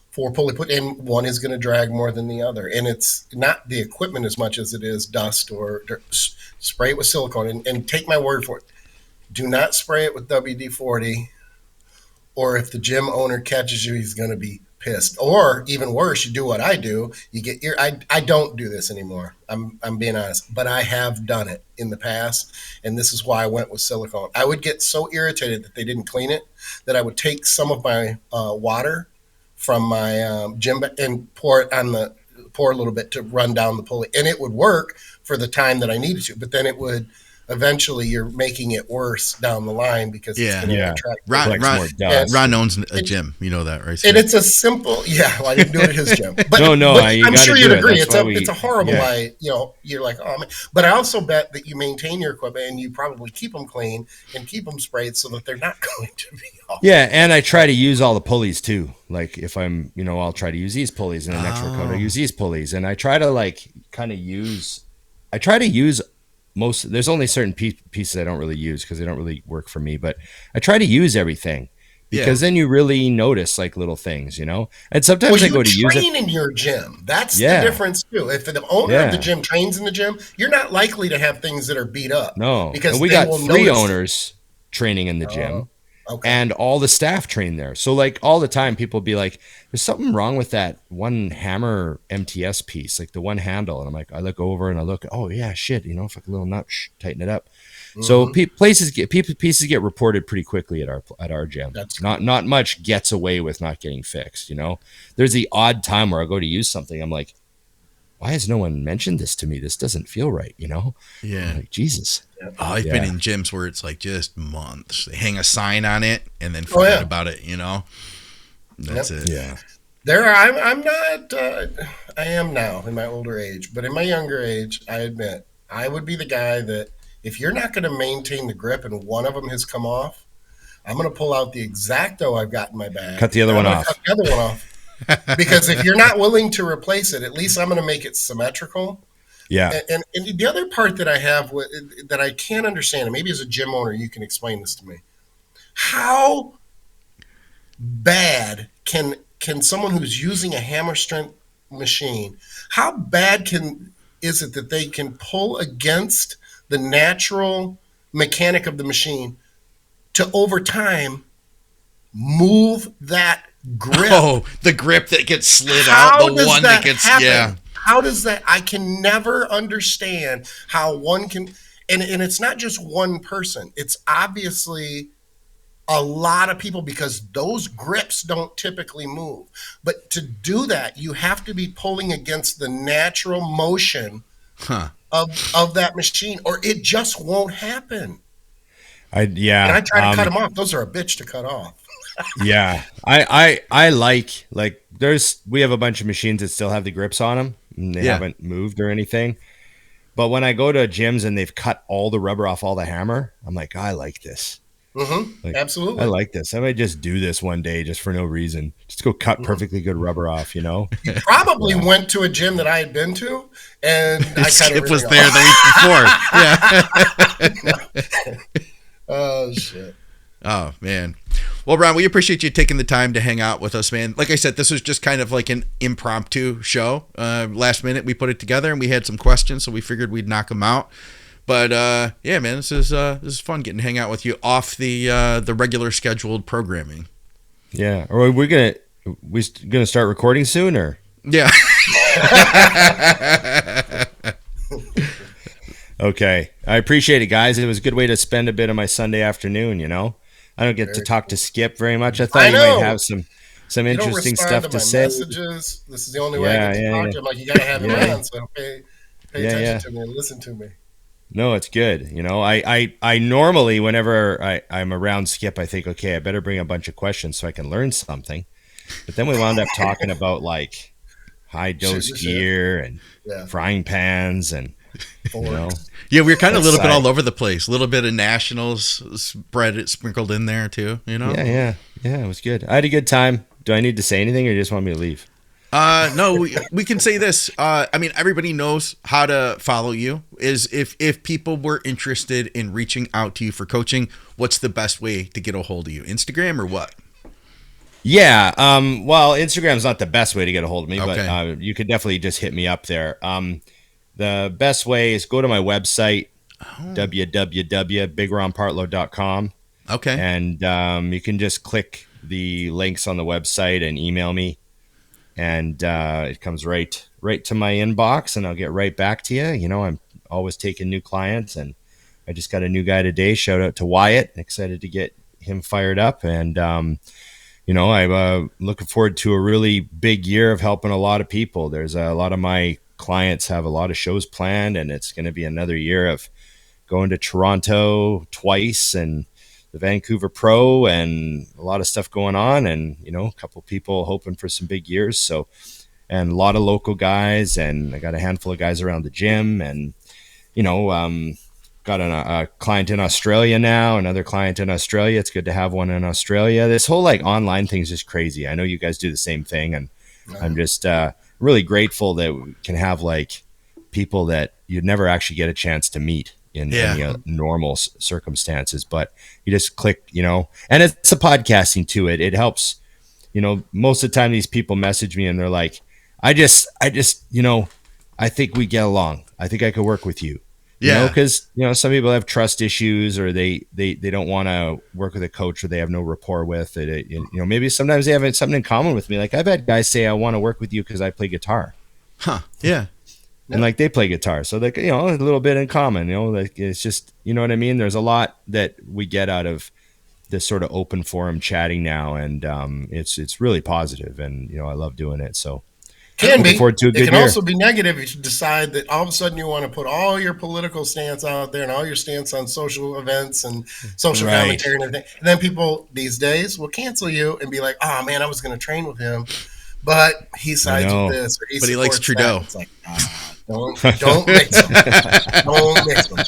for pulley put, and one is going to drag more than the other. And it's not the equipment as much as it is dust or dirt. Spray it with silicone, and take my word for it. Do not spray it with WD-40, or if the gym owner catches you, he's going to be pissed. Or even worse, you do what I do. You get I don't do this anymore. I'm being honest, but I have done it in the past, and this is why I went with silicone. I would get so irritated that they didn't clean it that I would take some of my water from my gym and pour a little bit to run down the pulley, and it would work for the time that I needed to. But then it would. Eventually, you're making it worse down the line because it's going to attract Ron owns a gym. You know that, right? And it's a simple, well, I didn't do it at his gym. But, but I'm sure you'd agree. It's a horrible you're like, oh man. But I also bet that you maintain your equipment and you probably keep them clean and keep them sprayed so that they're not going to be off. Yeah, and I try to use all the pulleys too. Like if I'm, I'll try to use these pulleys, and the next workout I use these pulleys, and I try to use there's only certain pieces I don't really use because they don't really work for me, but I try to use everything because then you really notice like little things, And sometimes I go to use it. You train in your gym. That's the difference too. If the owner of the gym trains in the gym, you're not likely to have things that are beat up. No, because we got 3 owners training in the gym. Okay. And all the staff train there. So like all the time people be like, there's something wrong with that one hammer MTS piece, like the one handle. And I'm like, I look over and I look, oh yeah, shit, it's like a little nut, tighten it up. Mm-hmm. So pieces get reported pretty quickly at our gym. Not much gets away with not getting fixed, There's the odd time where I go to use something. I'm like, why has no one mentioned this to me? This doesn't feel right, Yeah. I'm like, Jesus. I've been in gyms where it's like just months. They hang a sign on it and then forget about it, That's it. Yeah. I'm not, I am now in my older age, but in my younger age, I admit, I would be the guy that if you're not going to maintain the grip and one of them has come off, I'm going to pull out the X-Acto I've got in my bag. Cut the other one off. Cut the other one off. Because if you're not willing to replace it, at least I'm going to make it symmetrical. Yeah. And the other part that I have that I can't understand, and maybe as a gym owner you can explain this to me, how bad can someone who's using a hammer strength machine, how bad is it that they can pull against the natural mechanic of the machine to over time move that grip? Oh, the grip that gets slid out, the one that gets happen? How does that? I can never understand how one can, and it's not just one person. It's obviously a lot of people because those grips don't typically move. But to do that, you have to be pulling against the natural motion of that machine, or it just won't happen. And I try to cut them off. Those are a bitch to cut off. Yeah, I like we have a bunch of machines that still have the grips on them and they haven't moved or anything. But when I go to gyms and they've cut all the rubber off all the hammer, I'm like, I like this. Mm-hmm. Absolutely, I like this. I might just do this one day just for no reason. Just go cut perfectly good rubber off. You probably went to a gym that I had been to, and Skip was there the week before. Oh shit. Oh, man. Well, Ron, we appreciate you taking the time to hang out with us, man. Like I said, this was just kind of like an impromptu show. Last minute, we put it together, and we had some questions, so we figured we'd knock them out. But, yeah, man, this is fun getting to hang out with you off the regular scheduled programming. Yeah. Are we gonna start recording soon, or? Yeah. Okay. I appreciate it, guys. It was a good way to spend a bit of my Sunday afternoon, I don't get to talk to Skip very much. I thought you might have some interesting stuff to say. Messages. This is the only way I get to talk to him. Like, you got to have him on, so pay attention to me and listen to me. No, it's good. I normally, whenever I'm around Skip, I think, okay, I better bring a bunch of questions so I can learn something. But then we wound up talking about like high dose gear and frying pans and Yeah, we were kind of a little bit all over the place. A little bit of Nationals sprinkled in there too, Yeah, it was good. I had a good time. Do I need to say anything, or you just want me to leave? No, we can say this. I mean, everybody knows how to follow you. Is if people were interested in reaching out to you for coaching, what's the best way to get a hold of you? Instagram or what? Yeah, well, Instagram's not the best way to get a hold of me, but you could definitely just hit me up there. The best way is go to my website, www.bigronpartlow.com. Okay. And you can just click the links on the website and email me. and it comes right to my inbox, and I'll get right back to you. You know, I'm always taking new clients, and I just got a new guy today. Shout out to Wyatt. Excited to get him fired up, and you know, I'm looking forward to a really big year of helping a lot of people. There's a lot of my clients have a lot of shows planned, and it's going to be another year of going to Toronto twice and the Vancouver Pro and a lot of stuff going on, and, you know, a couple people hoping for some big years. So, and a lot of local guys, and I got a handful of guys around the gym, and, you know, got a client in Australia now, another client in Australia. It's good to have one in Australia. This whole like online thing is just crazy. I know you guys do the same thing, and I'm just really grateful that we can have like people that you'd never actually get a chance to meet in any normal circumstances, but you just click, you know, and it's a podcasting to it. It helps, you know, most of the time these people message me and they're like, I just, you know, I think we get along. I think I could work with you. You know, because, you know, some people have trust issues, or they don't want to work with a coach, or they have no rapport with it. You know, maybe sometimes they have something in common with me. Like I've had guys say, I want to work with you because I play guitar. Huh. Yeah. And like they play guitar. So like, you know, a little bit in common, you know, like it's just, you know what I mean? There's a lot that we get out of this sort of open forum chatting now. And it's really positive, and, you know, I love doing it. So can be. Forward to a good it can year. also be negative if you decide that all of a sudden you want to put all your political stance out there and all your stance on social events and social commentary and everything. And then people these days will cancel you and be like, oh man, I was going to train with him, but he sides with this, or but he likes Trudeau. That. It's like, don't mix them. Don't mix them.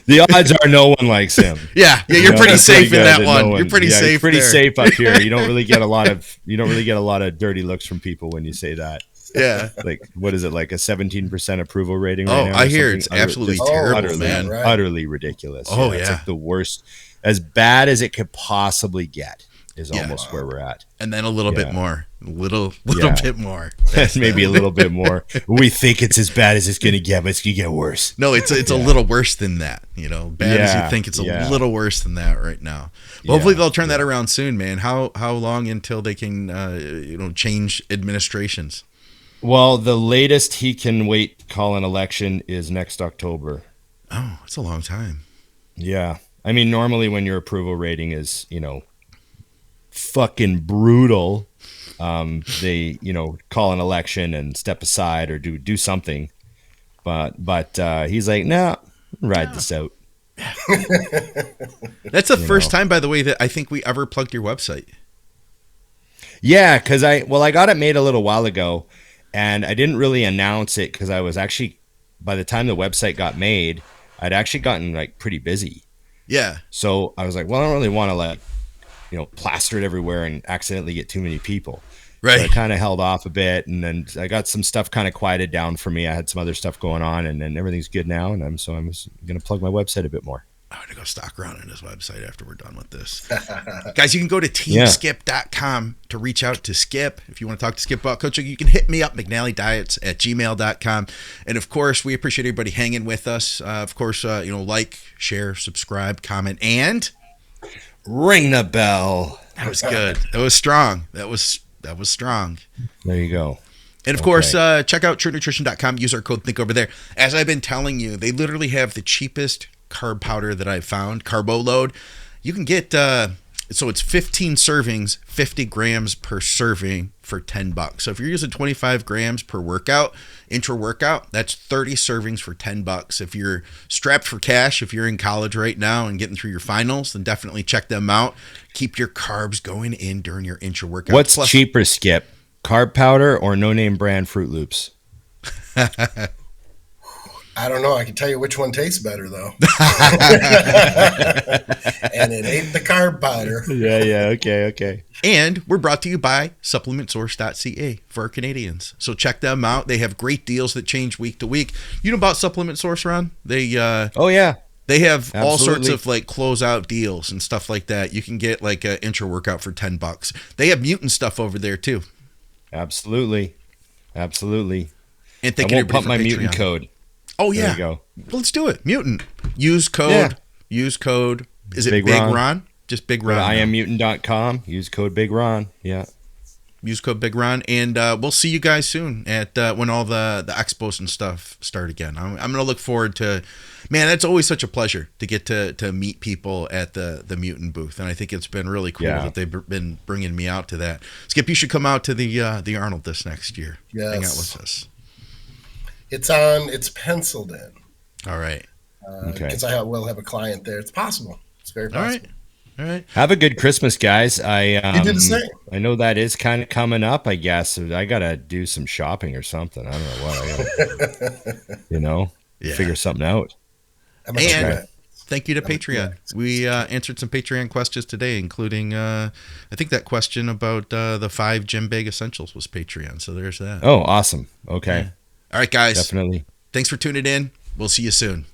The odds are no one likes him. Yeah, you're pretty safe in that one. You're pretty safe. You're pretty there. safe up here. You don't really get a lot of dirty looks from people when you say that. Yeah. Like, what is it, like a 17% approval rating right now? I hear it's absolutely terrible, man. Utterly ridiculous. Oh, It's like the worst, as bad as it could possibly get is almost where we're at. And then a little bit more. A little bit more. Maybe a little bit more. We think it's as bad as it's going to get, but it's going to get worse. No, it's a little worse than that. You know, bad as you think, it's a little worse than that right now. But hopefully they'll turn that around soon, man. How long until they can change administrations? Well, the latest he can wait call an election is next October. Oh, it's a long time. Yeah. I mean, normally when your approval rating is, you know, fucking brutal, they, you know, call an election and step aside or do something. But he's like, no, ride this out. That's the first time, by the way, that I think we ever plugged your website. Yeah, because I got it made a little while ago, and I didn't really announce it because I was actually, by the time the website got made, I'd actually gotten like pretty busy. Yeah. So I was like, well, I don't really want to like, you know, plaster it everywhere and accidentally get too many people. Right. So I kind of held off a bit, and then I got some stuff kind of quieted down for me. I had some other stuff going on, and then everything's good now. And I'm going to plug my website a bit more. I'm going to go stalk around on his website after we're done with this. Guys, you can go to teamskip.com to reach out to Skip. If you want to talk to Skip about coaching, you can hit me up, McNallyDiets@gmail.com. And of course, we appreciate everybody hanging with us. Of course, like, share, subscribe, comment, and ring the bell. That was good. That was strong. That was strong. There you go. And of course, check out TrueNutrition.com. Use our code THINK over there. As I've been telling you, they literally have the cheapest carb powder that I've found, Carbo Load. You can get, so it's 15 servings, 50 grams per serving for $10. So if you're using 25 grams per workout, intra-workout, that's 30 servings for $10. If you're strapped for cash, if you're in college right now and getting through your finals, then definitely check them out. Keep your carbs going in during your intra-workout. What's cheaper, Skip? Carb powder or no-name brand Fruit Loops? I don't know. I can tell you which one tastes better, though. And it ain't the carb powder. Yeah. Okay. And we're brought to you by supplementsource.ca for our Canadians. So check them out. They have great deals that change week to week. You know about Supplement Source, Ron? They oh yeah. They have all sorts Absolutely. of like closeout deals and stuff like that. You can get like an intra workout for $10. They have mutant stuff over there too. Absolutely. And I thank won't everybody pump for my Patreon. mutant code. Oh yeah. There you go. Let's do it. Mutant. Use code. Is it Big Big Ron. Ron? Just Big Ron. IamMutant.com. Use code Big Ron. Yeah. Use code Big Ron, and we'll see you guys soon at when all the expos and stuff start again. I'm gonna look forward to. Man, that's always such a pleasure to get to meet people at the Mutant booth, and I think it's been really cool that they've been bringing me out to that. Skip, you should come out to the Arnold this next year. Yes. Hang out with us. It's penciled in. All right. Okay. Because I will have a client there. It's possible. It's very possible. All right. Have a good Christmas, guys. You did the same. I know that is kind of coming up, I guess. I got to do some shopping or something. I don't know what. I gotta, figure something out. And thank you to Patreon. We answered some Patreon questions today, including, I think that question about the 5 GymBag essentials was Patreon. So there's that. Oh, awesome. Okay. Yeah. All right, guys. Definitely. Thanks for tuning in. We'll see you soon.